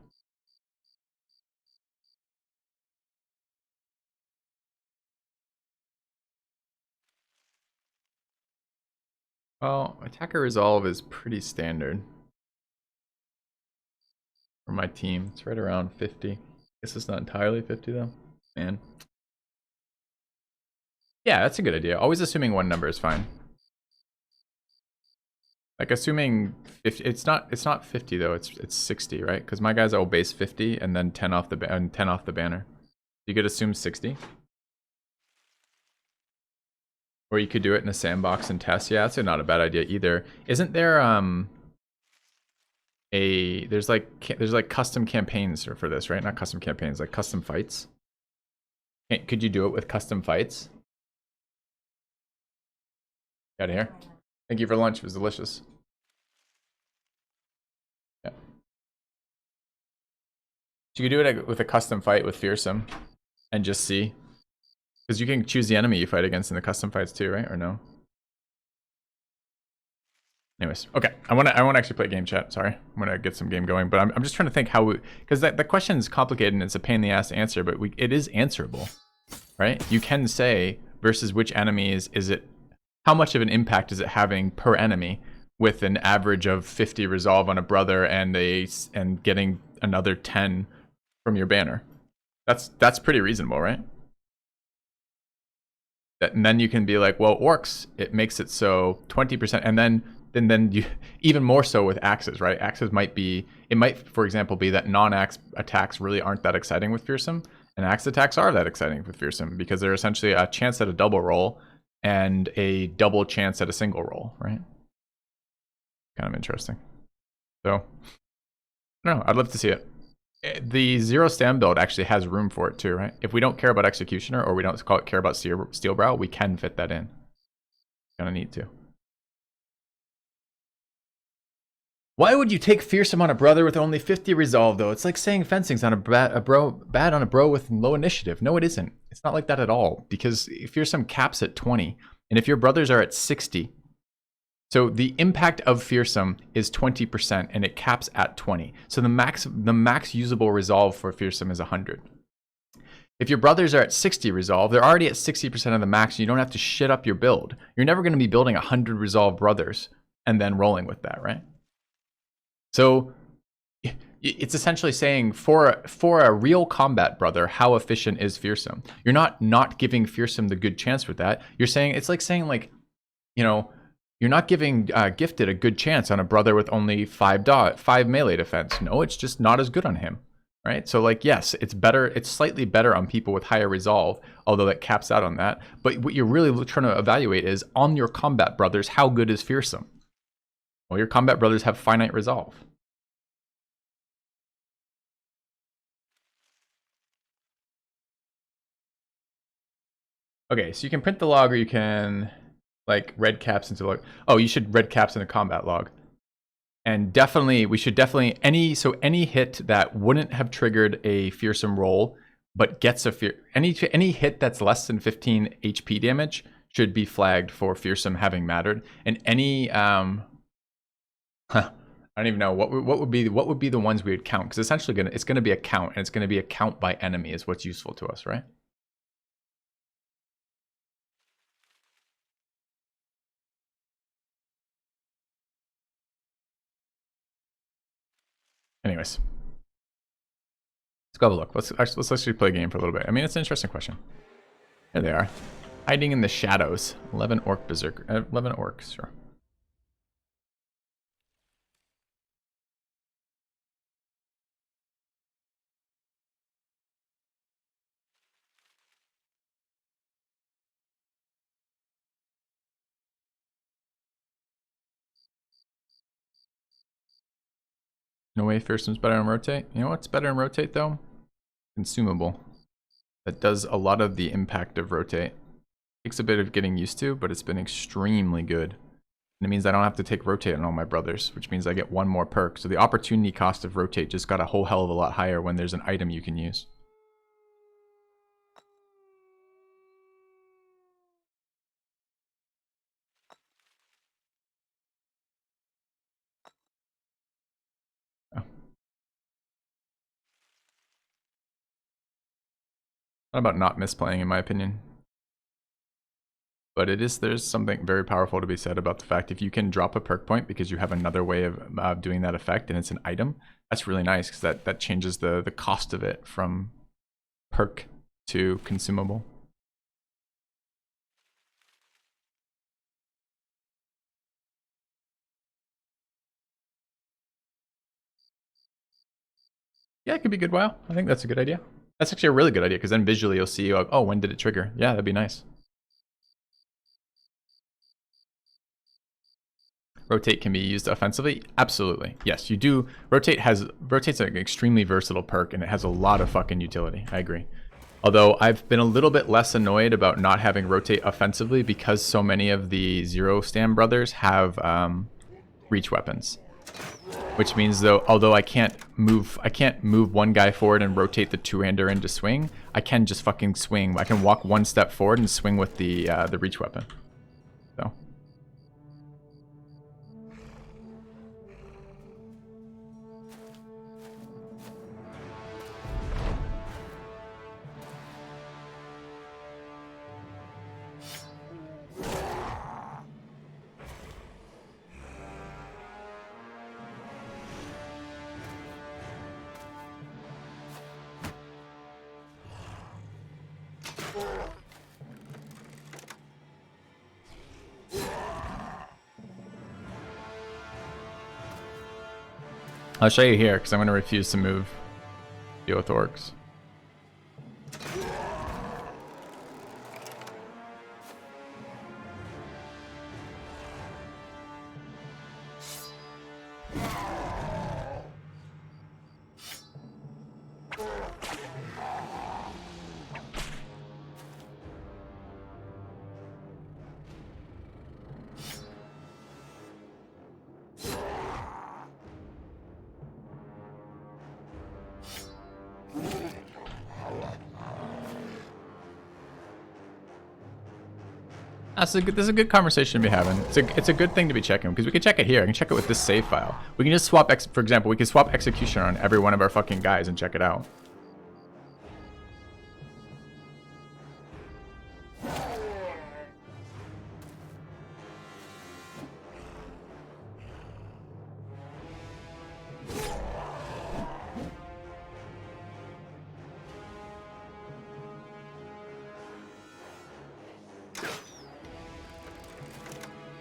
Well, attacker resolve is pretty standard. for my team. It's right around 50. I guess it's not entirely 50 though. Man. Yeah, that's a good idea. Always assuming one number is fine. Like assuming 50, it's not 50 though. It's 60, right? Because my guys will base 50 and then 10 off the banner. You could assume 60. Or you could do it in a sandbox and test. Yeah, that's not a bad idea either. Isn't there there's like custom campaigns for this, right? Not custom campaigns, like custom fights. Could you do it with custom fights? Out of here. Thank you for lunch. It was delicious. Yeah. You could do it with a custom fight with Fearsome and just see. Because you can choose the enemy you fight against in the custom fights too, right? Or no? Anyways, okay. I want to actually play game chat. Sorry, I'm gonna get some game going. But I'm just trying to think how because the question is complicated and it's a pain in the ass to answer, but it is answerable, right? You can say versus which enemies is it? How much of an impact is it having per enemy with an average of 50 resolve on a brother and getting another 10 from your banner? That's pretty reasonable, right? And then you can be like, well, orcs, it makes it so 20%, and then you even more so with axes, right? Axes might, for example, be that non-axe attacks really aren't that exciting with Fearsome, and axe attacks are that exciting with Fearsome because they're essentially a chance at a double roll and a double chance at a single roll, right? Kind of interesting. So, I don't know. I'd love to see it. The zero stam build actually has room for it too, right? If we don't care about Executioner or we don't care about Steelbrow, we can fit that in. Kind of need to. Why would you take Fearsome on a brother with only 50 resolve though? It's like saying fencing's on bad on a bro with low initiative. No, it isn't. It's not like that at all because Fearsome caps at 20, and if your brothers are at 60. So the impact of Fearsome is 20% and it caps at 20. So the max usable resolve for Fearsome is 100. If your brothers are at 60 resolve, they're already at 60% of the max. You don't have to shit up your build. You're never going to be building 100 resolve brothers and then rolling with that, right? So it's essentially saying for a real combat brother, how efficient is Fearsome? You're not giving Fearsome the good chance with that. You're saying it's like saying like, you know, you're not giving Gifted a good chance on a brother with only 5 melee defense. No, it's just not as good on him, right? So like, yes, it's better. It's slightly better on people with higher resolve, although that caps out on that. But what you're really trying to evaluate is on your combat brothers, how good is Fearsome? Well, your combat brothers have finite resolve. Okay, so you can print the log or you can like red caps into log. Oh, you should red caps in a combat log. And definitely, we should definitely, any hit that wouldn't have triggered a Fearsome roll, but gets any hit that's less than 15 HP damage should be flagged for Fearsome having mattered. And any, I don't even know what would be the ones we would count, because essentially it's gonna be a count, and it's gonna be a count by enemy is what's useful to us, right? Anyways, let's go have a look. Let's actually play a game for a little bit. I mean, it's an interesting question. Here they are, hiding in the shadows. 11 orc berserker, 11 orcs, sure. No way Fearsome's better on rotate. You know what's better in rotate though? Consumable. That does a lot of the impact of rotate. Takes a bit of getting used to, but it's been extremely good. And it means I don't have to take rotate on all my brothers, which means I get one more perk. So the opportunity cost of rotate just got a whole hell of a lot higher when there's an item you can use. Not about not misplaying, in my opinion. But there's something very powerful to be said about the fact if you can drop a perk point because you have another way of doing that effect and it's an item, That's really nice because that changes the cost of it from perk to consumable. Yeah, it could be good. Wow, I think that's a good idea. That's actually a really good idea because then visually you'll see, oh, when did it trigger? Yeah, that'd be nice. Rotate can be used offensively? Absolutely. Yes, you do. Rotate's an extremely versatile perk and it has a lot of fucking utility. I agree. Although I've been a little bit less annoyed about not having rotate offensively because so many of the Zero Stand brothers have reach weapons. Which means though, although I can't move one guy forward and rotate the two-hander into swing, I can just fucking swing. I can walk one step forward and swing with the reach weapon. So. I'll show you here because I'm going to refuse to move. Deal with orcs. This is a good conversation to be having. It's a good thing to be checking because we can check it here. I can check it with this save file. We can just swap, for example, we can swap execution on every one of our fucking guys and check it out.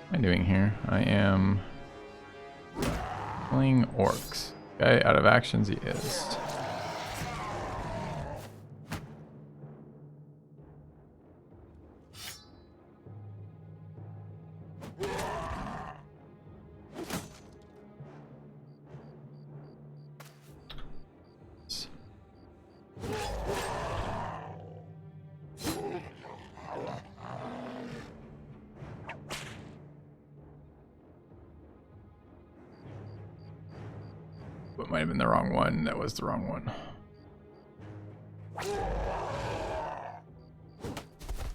What am I doing here? I am playing orcs. Okay, out of actions he is. It might have been the wrong one. That was the wrong one.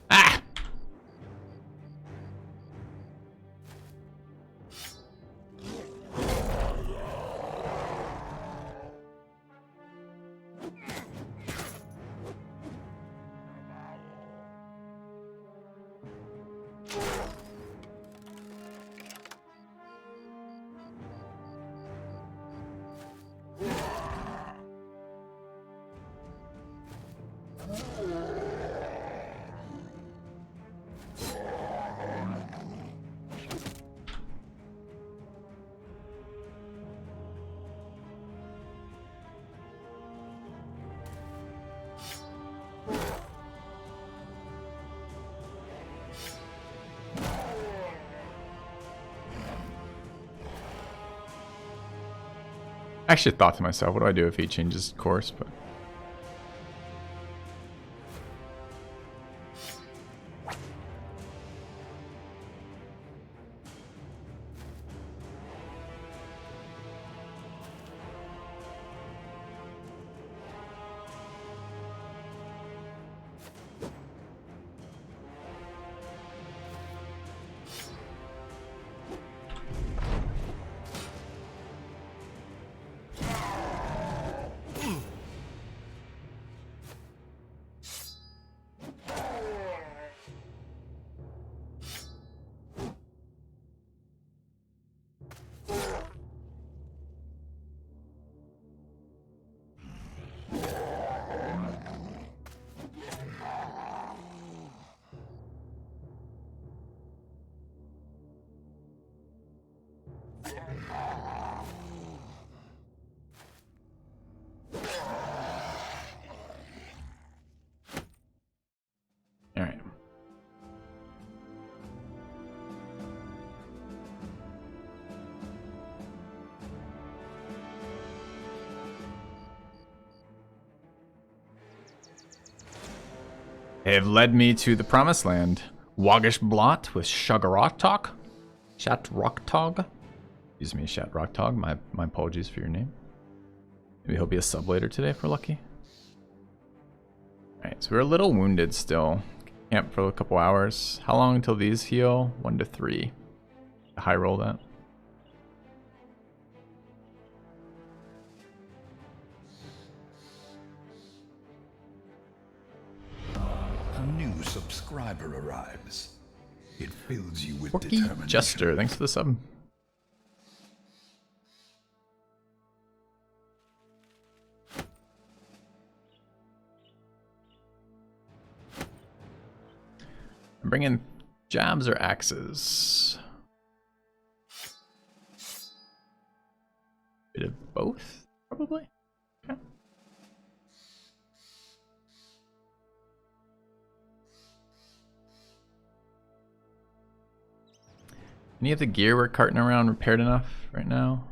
Ah! I actually thought to myself, what do I do if he changes course? But They have led me to the promised land. Woggish Blot with Shagarotog. Shatroktog. Excuse me, Shatroktog. My apologies for your name. Maybe he'll be a sub later today if we're lucky. Alright, so we're a little wounded still. Camp for a couple hours. How long until these heal? 1 to 3. High roll that. A new subscriber arrives. It fills you with Porky determination. Jester, thanks for the sub. I'm bringing jabs or axes. Bit of both, probably. Okay. Any of the gear we're carting around repaired enough right now?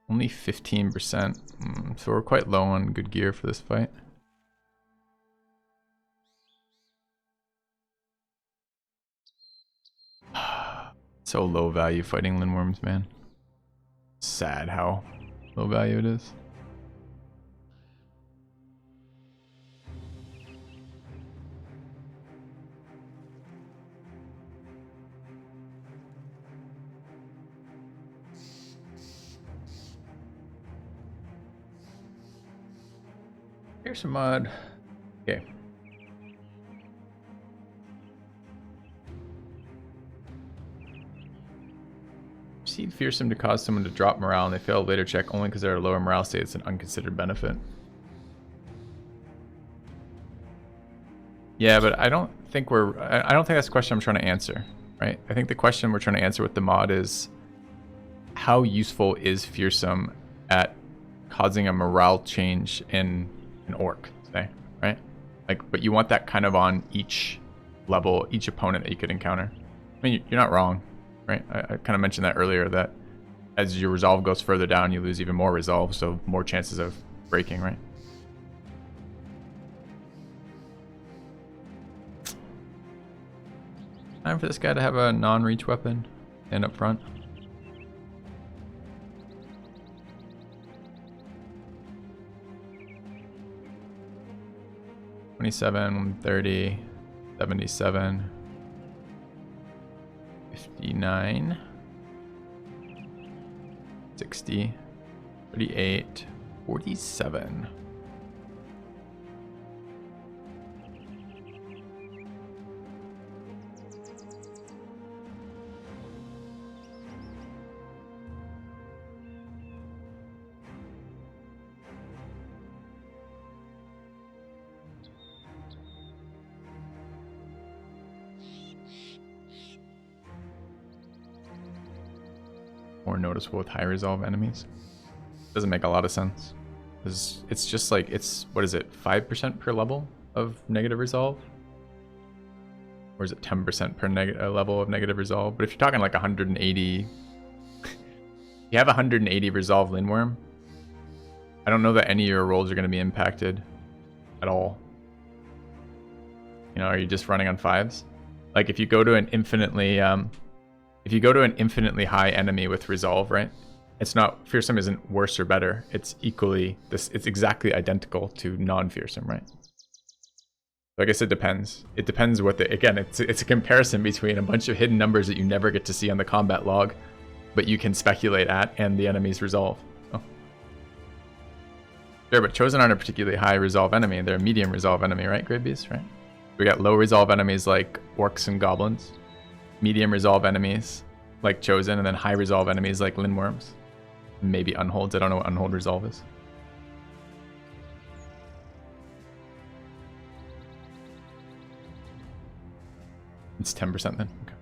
Only 15%. So we're quite low on good gear for this fight. So low value fighting Lindworms, man. Sad how low value it is. Here's some mud. Okay. Proceed fearsome to cause someone to drop morale and they fail a later check only because they're at a lower morale state. It's an unconsidered benefit. Yeah, but I don't think I don't think that's the question I'm trying to answer, right? I think the question we're trying to answer with the mod is how useful is fearsome at causing a morale change in an orc, say, right? Like, but you want that kind of on each level, each opponent that you could encounter. I mean, you're not wrong, right? I kind of mentioned that earlier, that as your resolve goes further down, you lose even more resolve, so more chances of breaking, right? Time for this guy to have a non-reach weapon and up front. $27, $30, $77, $59, $60, $38, $47. More noticeable with high resolve enemies. Doesn't make a lot of sense. It's just like, it's, what is it, 5% per level of negative resolve? Or is it 10% per level of negative resolve? But if you're talking like 180, you have 180 resolve Lindworm, I don't know that any of your rolls are going to be impacted at all. You know, are you just running on 5s? Like if you go to an infinitely high enemy with resolve, right? It's not, fearsome isn't worse or better. It's equally this. It's exactly identical to non-fearsome, right? So I guess it depends. It depends what the, again, it's a comparison between a bunch of hidden numbers that you never get to see on the combat log, but you can speculate at, and the enemy's resolve. Oh. Sure, but chosen aren't a particularly high resolve enemy. They're a medium resolve enemy, right, Great Beast, right? We got low resolve enemies like orcs and goblins, medium resolve enemies like chosen, and then high resolve enemies like Lindworms. Maybe unholds. I don't know what unhold resolve is. It's 10% then. Okay.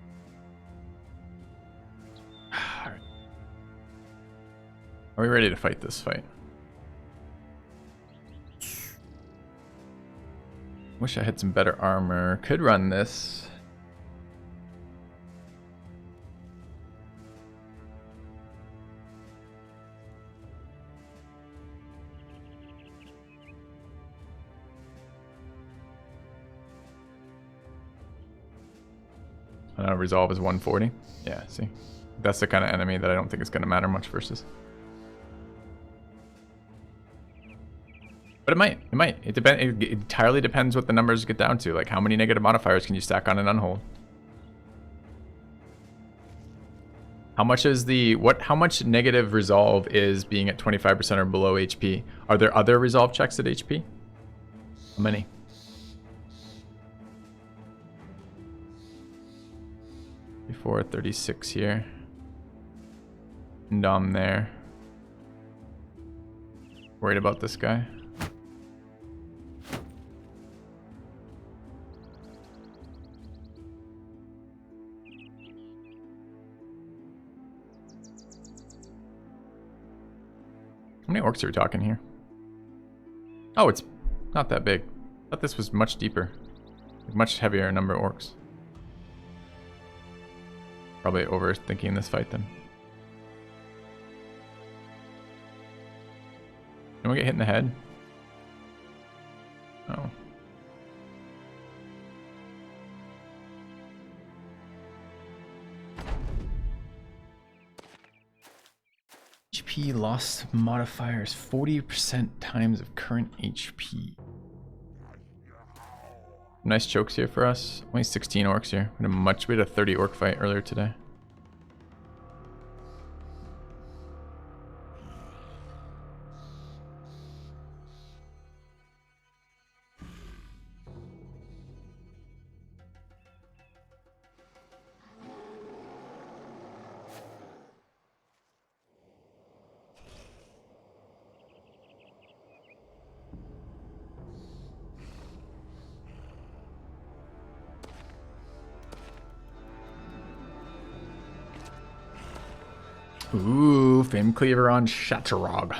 All right. Are we ready to fight this fight? Wish I had some better armor. Could run this. Resolve is 140. Yeah, see. That's the kind of enemy that I don't think is going to matter much versus. But it might. It might. It entirely depends what the numbers get down to. Like, how many negative modifiers can you stack on an unhold? How much is how much negative resolve is being at 25% or below HP? Are there other resolve checks at HP? How many? Before 36 here. And I'm there. Worried about this guy. How many orcs are we talking here? Oh, it's not that big. I thought this was much deeper. Much heavier number of orcs. Probably overthinking this fight then. Can we get hit in the head? Oh. HP lost modifiers 40% times of current HP. Nice chokes here for us. Only 16 orcs here. We had a 30 orc fight earlier today. Ooh, Fame Cleaver on Shatterog.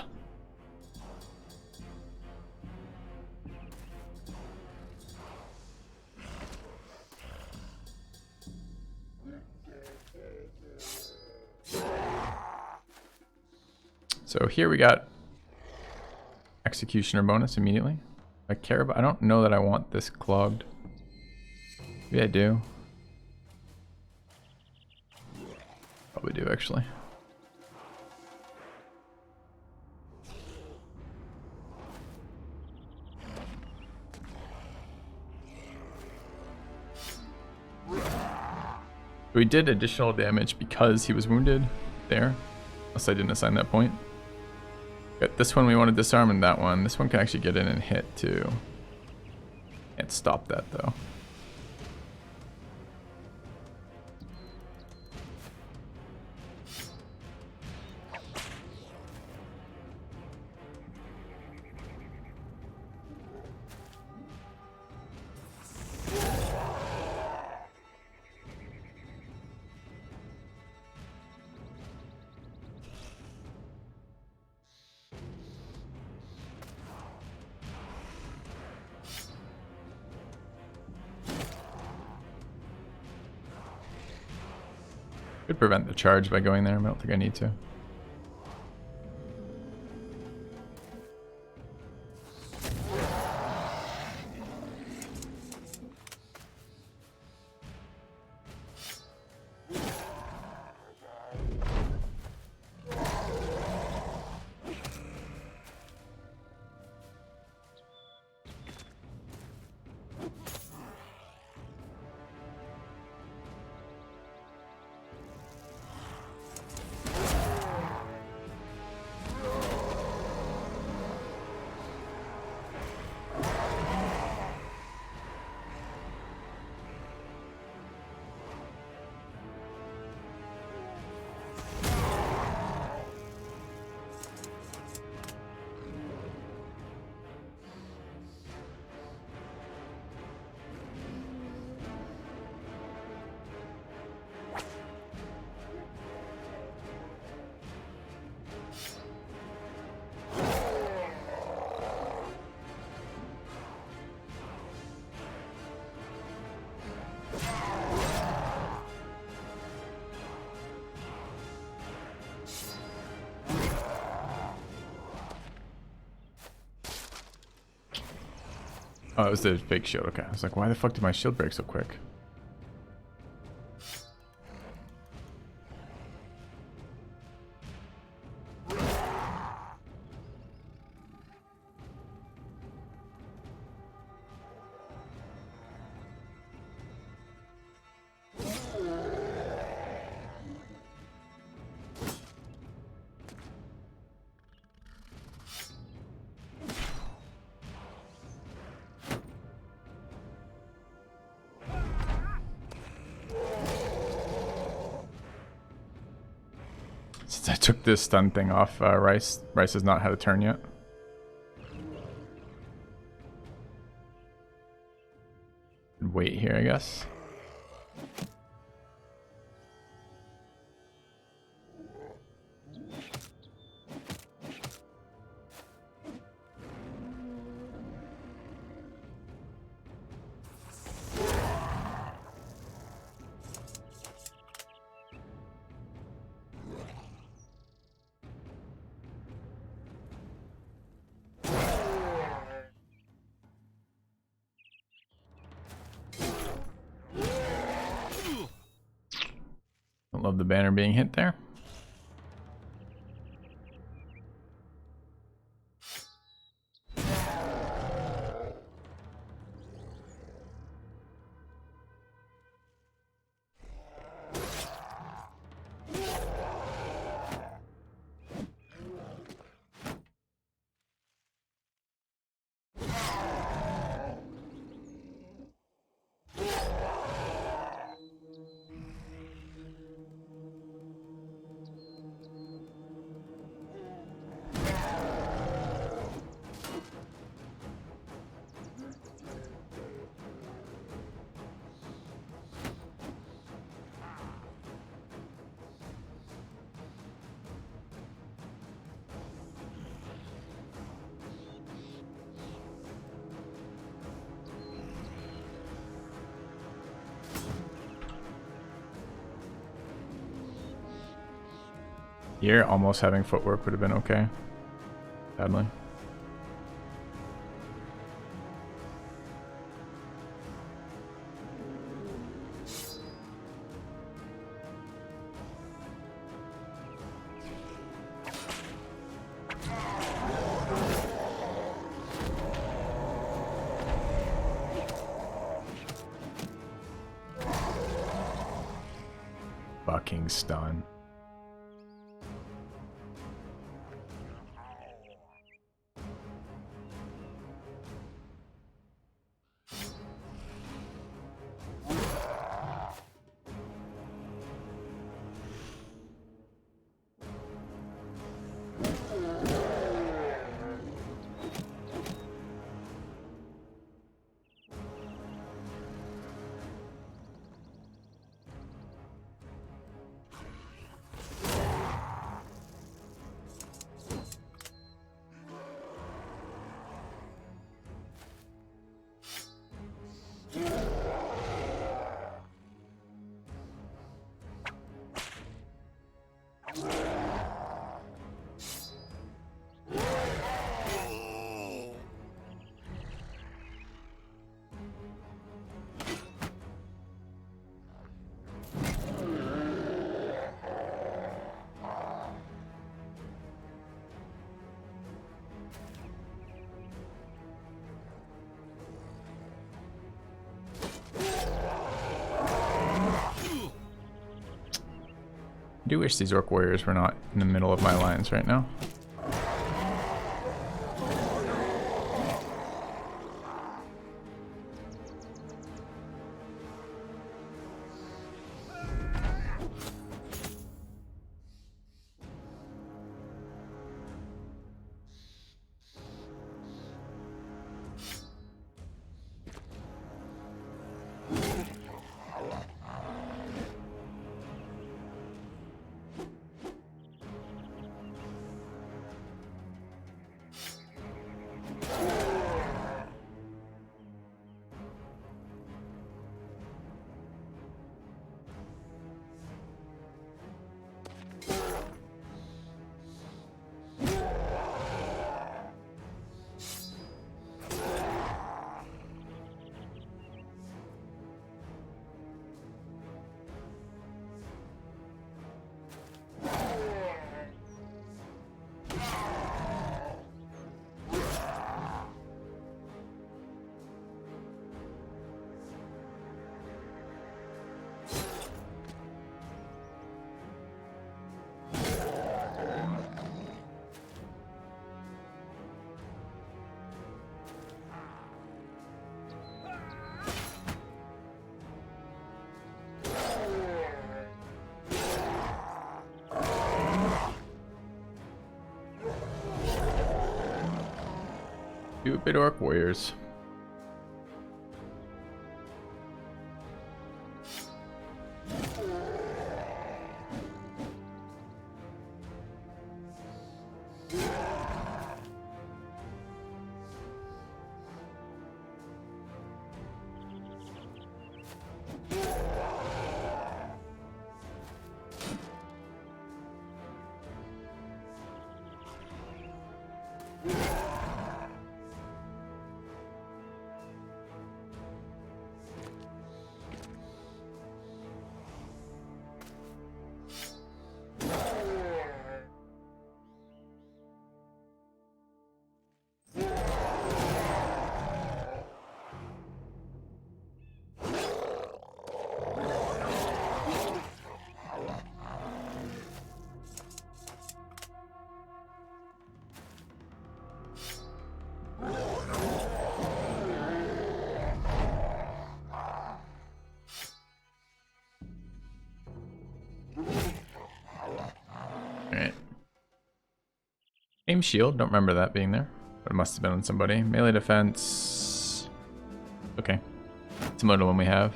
So here we got Executioner bonus immediately. I care about. I don't know that I want this clogged. Maybe I do. Probably do actually. We did additional damage because he was wounded there. Unless I didn't assign that point. Got this one we want to disarm, and that one. This one can actually get in and hit too. Can't stop that though. Could prevent the charge by going there, but I don't think I need to. Oh, it was the fake shield. Okay. I was like, why the fuck did my shield break so quick? I took this stun thing off Rice. Rice has not had a turn yet. Wait here, I guess. Don't love the banner being hit there. Here, almost having footwork would have been okay. Sadly. Fucking stun. I do wish these Orc Warriors were not in the middle of my lines right now. Stupid orc warriors. Alright. Aim shield, don't remember that being there. But it must have been on somebody. Melee defense. Okay. Similar to the one we have.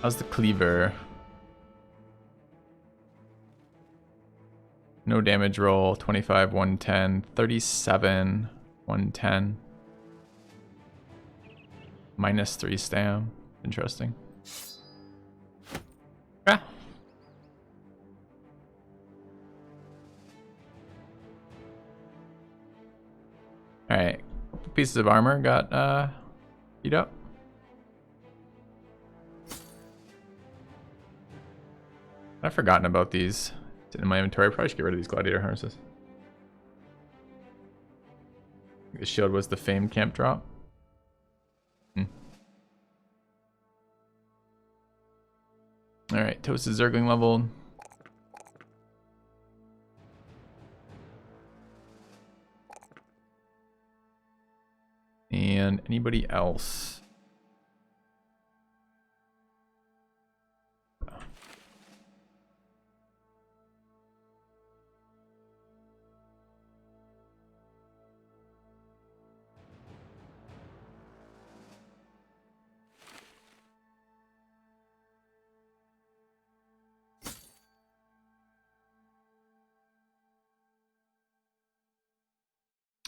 How's the cleaver? No damage roll, 25, 110, 37, 110. Minus 3 stam. Interesting. Yeah. Alright. Pieces of armor got beat up. I've forgotten about these. It's in my inventory. I probably should get rid of these gladiator harnesses. The shield was the famed camp drop. Alright, toasted zergling leveled. And anybody else?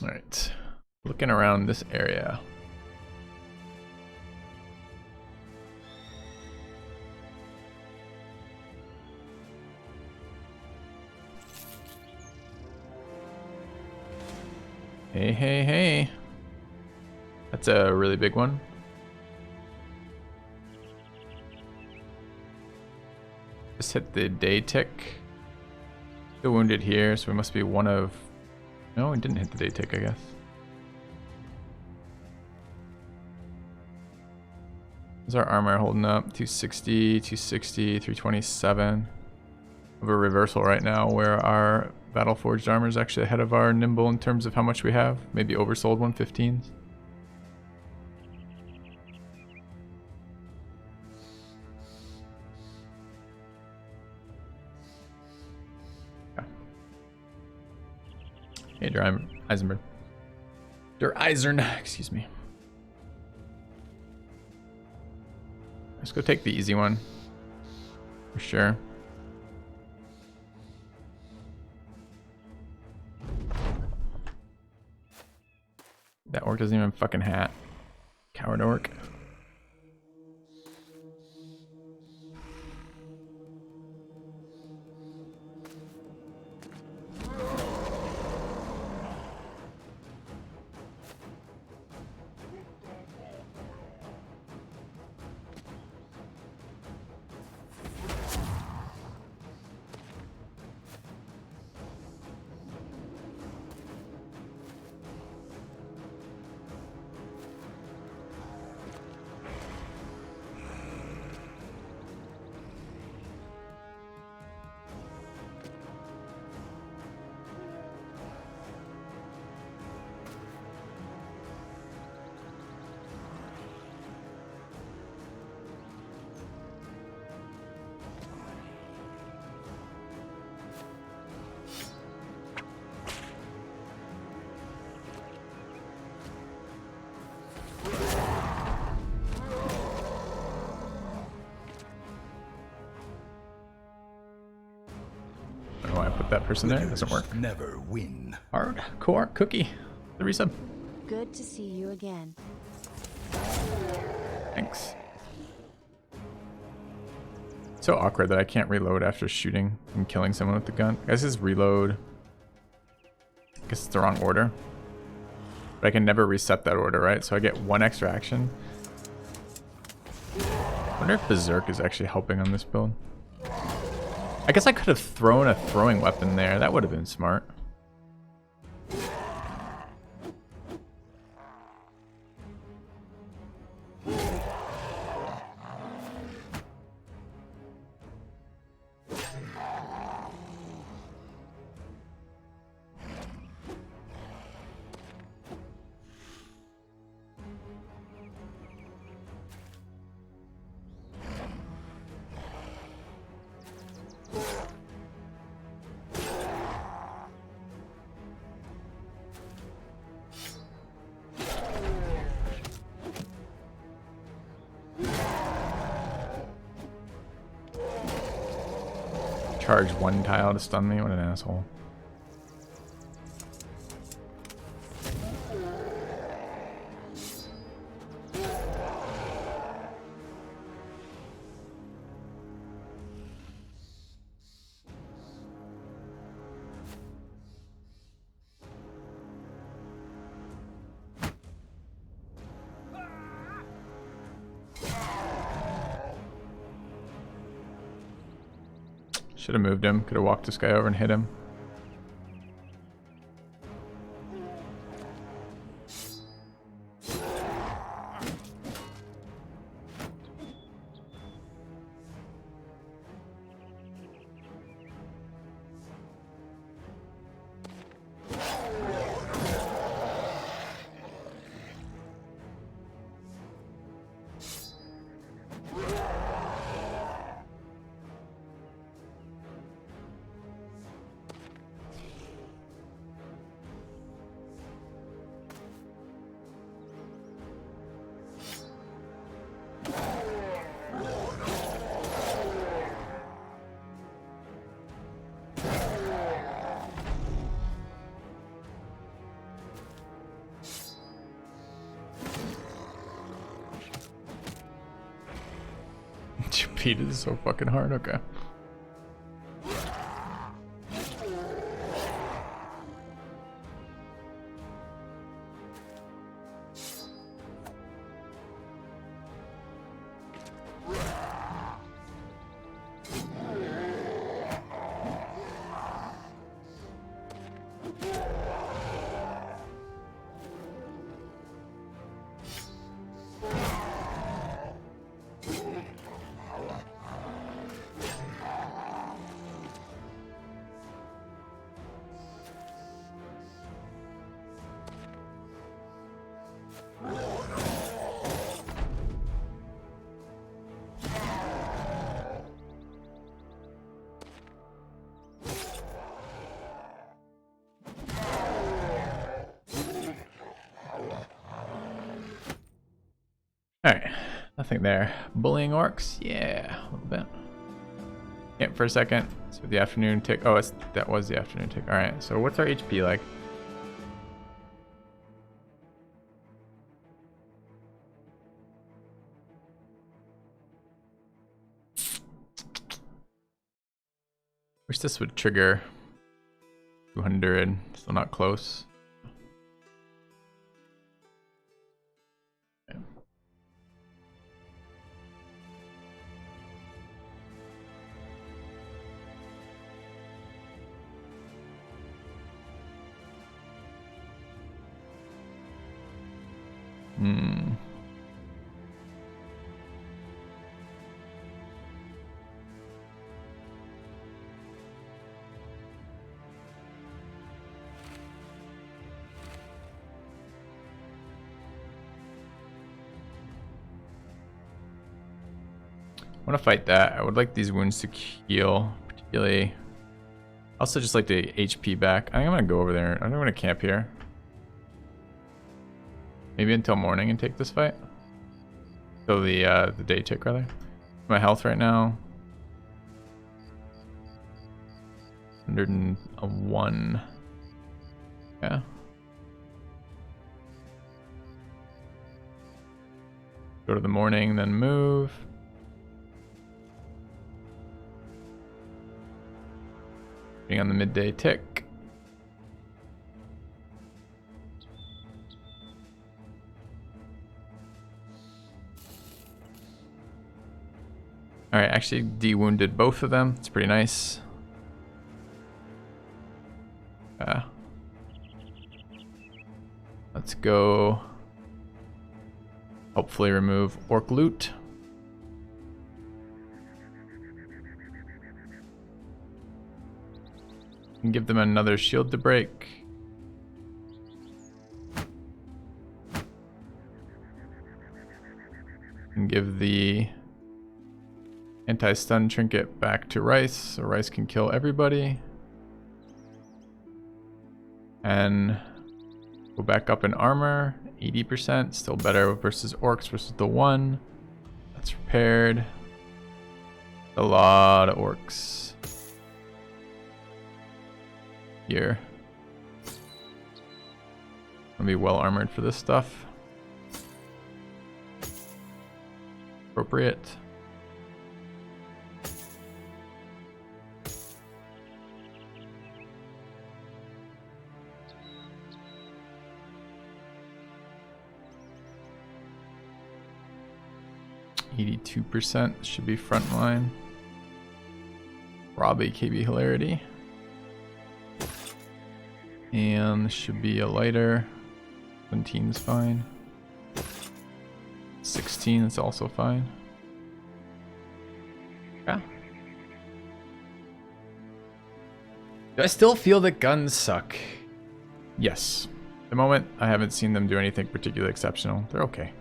All right, looking around this area. Hey, hey, hey. That's a really big one. Just hit the day tick. Still wounded here, so we must be one of... No, we didn't hit the day tick, I guess. Is our armor holding up? 260, 260, 327. We have a reversal right now where our battle forged armor is actually ahead of our nimble in terms of how much we have. Maybe oversold 115s. Hey, Eisenberg. Der Eisern, excuse me. Let's go take the easy one. For sure. That orc doesn't even fucking hat. Coward orc. that person there. It doesn't work. Never win. Hardcore cookie. The resub. Good to see you again. Thanks. So awkward that I can't reload after shooting and killing someone with the gun. I guess it's reload. I guess it's the wrong order. But I can never reset that order, right? So I get one extra action. I wonder if Berserk is actually helping on this build. I guess I could have thrown a throwing weapon there. That would have been smart. Charge one tile to stun me. What an asshole. Should have moved him. Could have walked this guy over and hit him. Pete is so fucking hard. Okay. Alright, nothing there. Bullying orcs? Yeah, a little bit. Camp for a second. So the afternoon tick. Oh, that was the afternoon tick. Alright, so what's our HP like? Wish this would trigger 200. Still not close. I want to fight that. I would like these wounds to heal, particularly. Also, just like the HP back. I think I'm gonna go over there. I think I'm gonna camp here. Maybe until morning and take this fight. So the day tick rather. My health right now. 101. Yeah. Go to the morning, then move. Being on the midday tick. Alright, actually de-wounded both of them. It's pretty nice. Let's go. Hopefully remove orc loot. And give them another shield to break. And give the anti-stun trinket back to Rice, so Rice can kill everybody. And go back up in armor, 80%, still better versus orcs versus the 1. That's repaired. A lot of orcs here. Gonna be well armored for this stuff. Appropriate. %, should be frontline. Robbie KB Hilarity. And this should be a lighter. 17's fine. 16 is also fine. Yeah. Do I still feel that guns suck? Yes. At the moment, I haven't seen them do anything particularly exceptional. They're okay.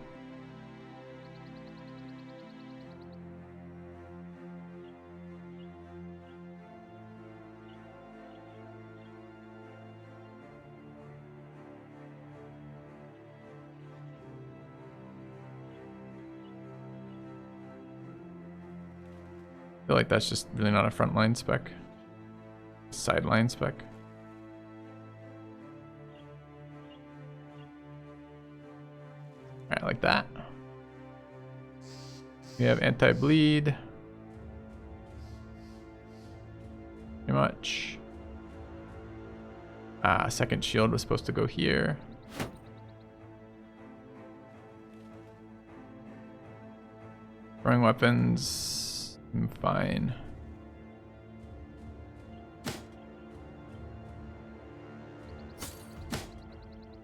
I feel like that's just really not a frontline spec. Sideline spec. Alright, like that. We have anti-bleed. Pretty much. Second shield was supposed to go here. Throwing weapons. I'm fine.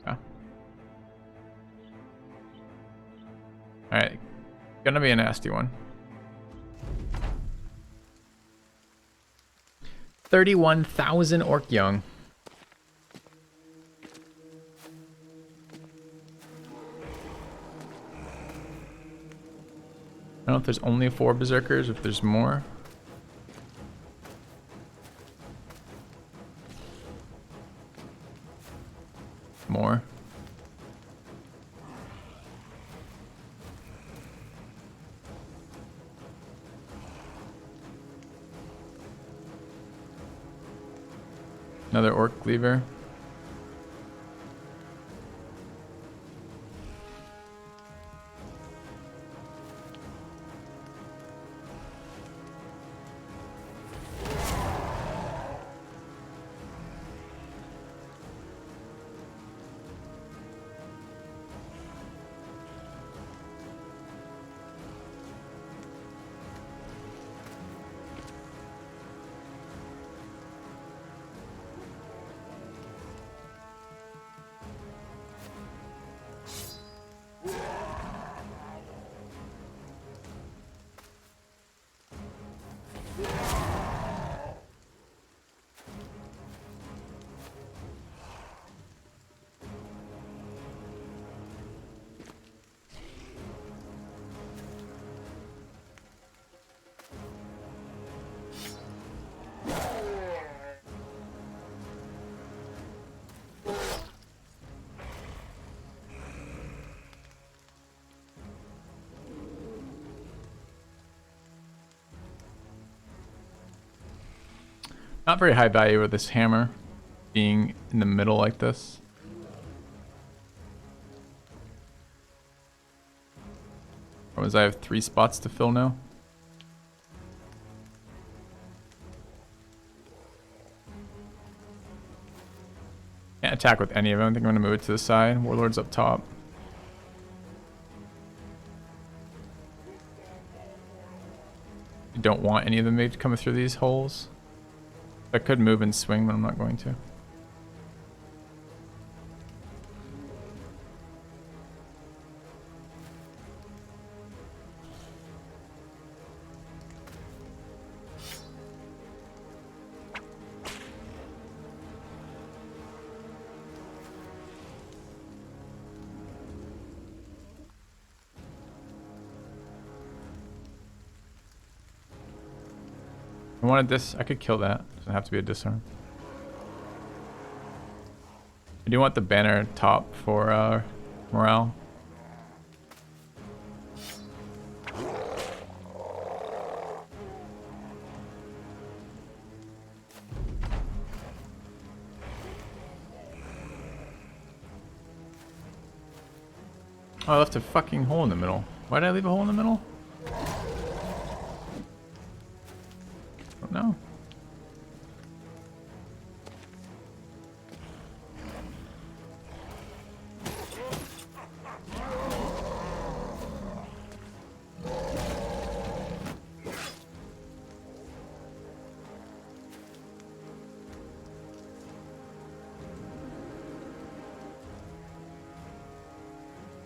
Yeah. Alright. Gonna be a nasty one. 31,000 orc young. I don't know if there's only 4 berserkers, if there's more. More. Another orc cleaver. Not very high value with this hammer being in the middle like this. Or was I have 3 spots to fill now? Can't attack with any of them. I think I'm gonna move it to the side. Warlord's up top. I don't want any of them maybe coming through these holes. I could move and swing, but I'm not going to. I wanted this. I could kill that. Doesn't have to be a disarm. I do want the banner top for morale. Oh, I left a fucking hole in the middle. Why did I leave a hole in the middle? No.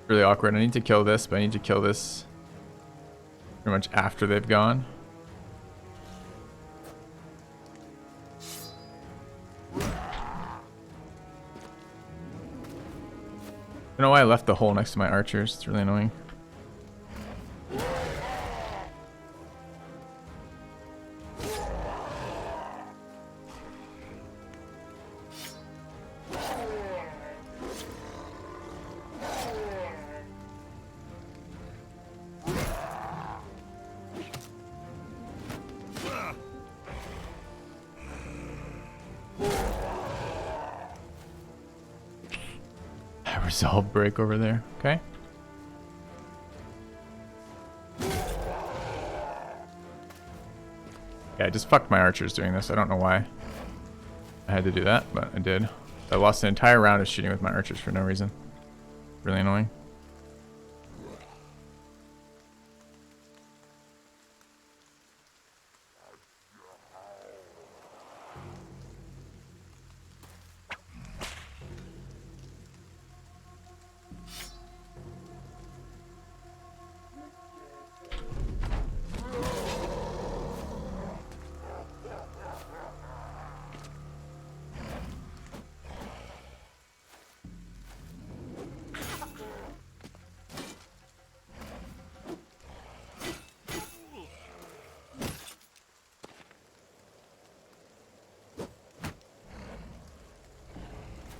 Really awkward. I need to kill this, but I need to kill this pretty much after they've gone. I don't know why I left the hole next to my archers. It's really annoying. Resolve break over there. Okay. Yeah, I just fucked my archers doing this. I don't know why I had to do that, but I did. I lost an entire round of shooting with my archers for no reason. Really annoying.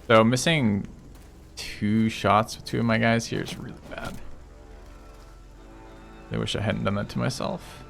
So missing 2 shots with 2 of my guys here is really bad. I wish I hadn't done that to myself.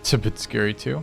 It's a bit scary too.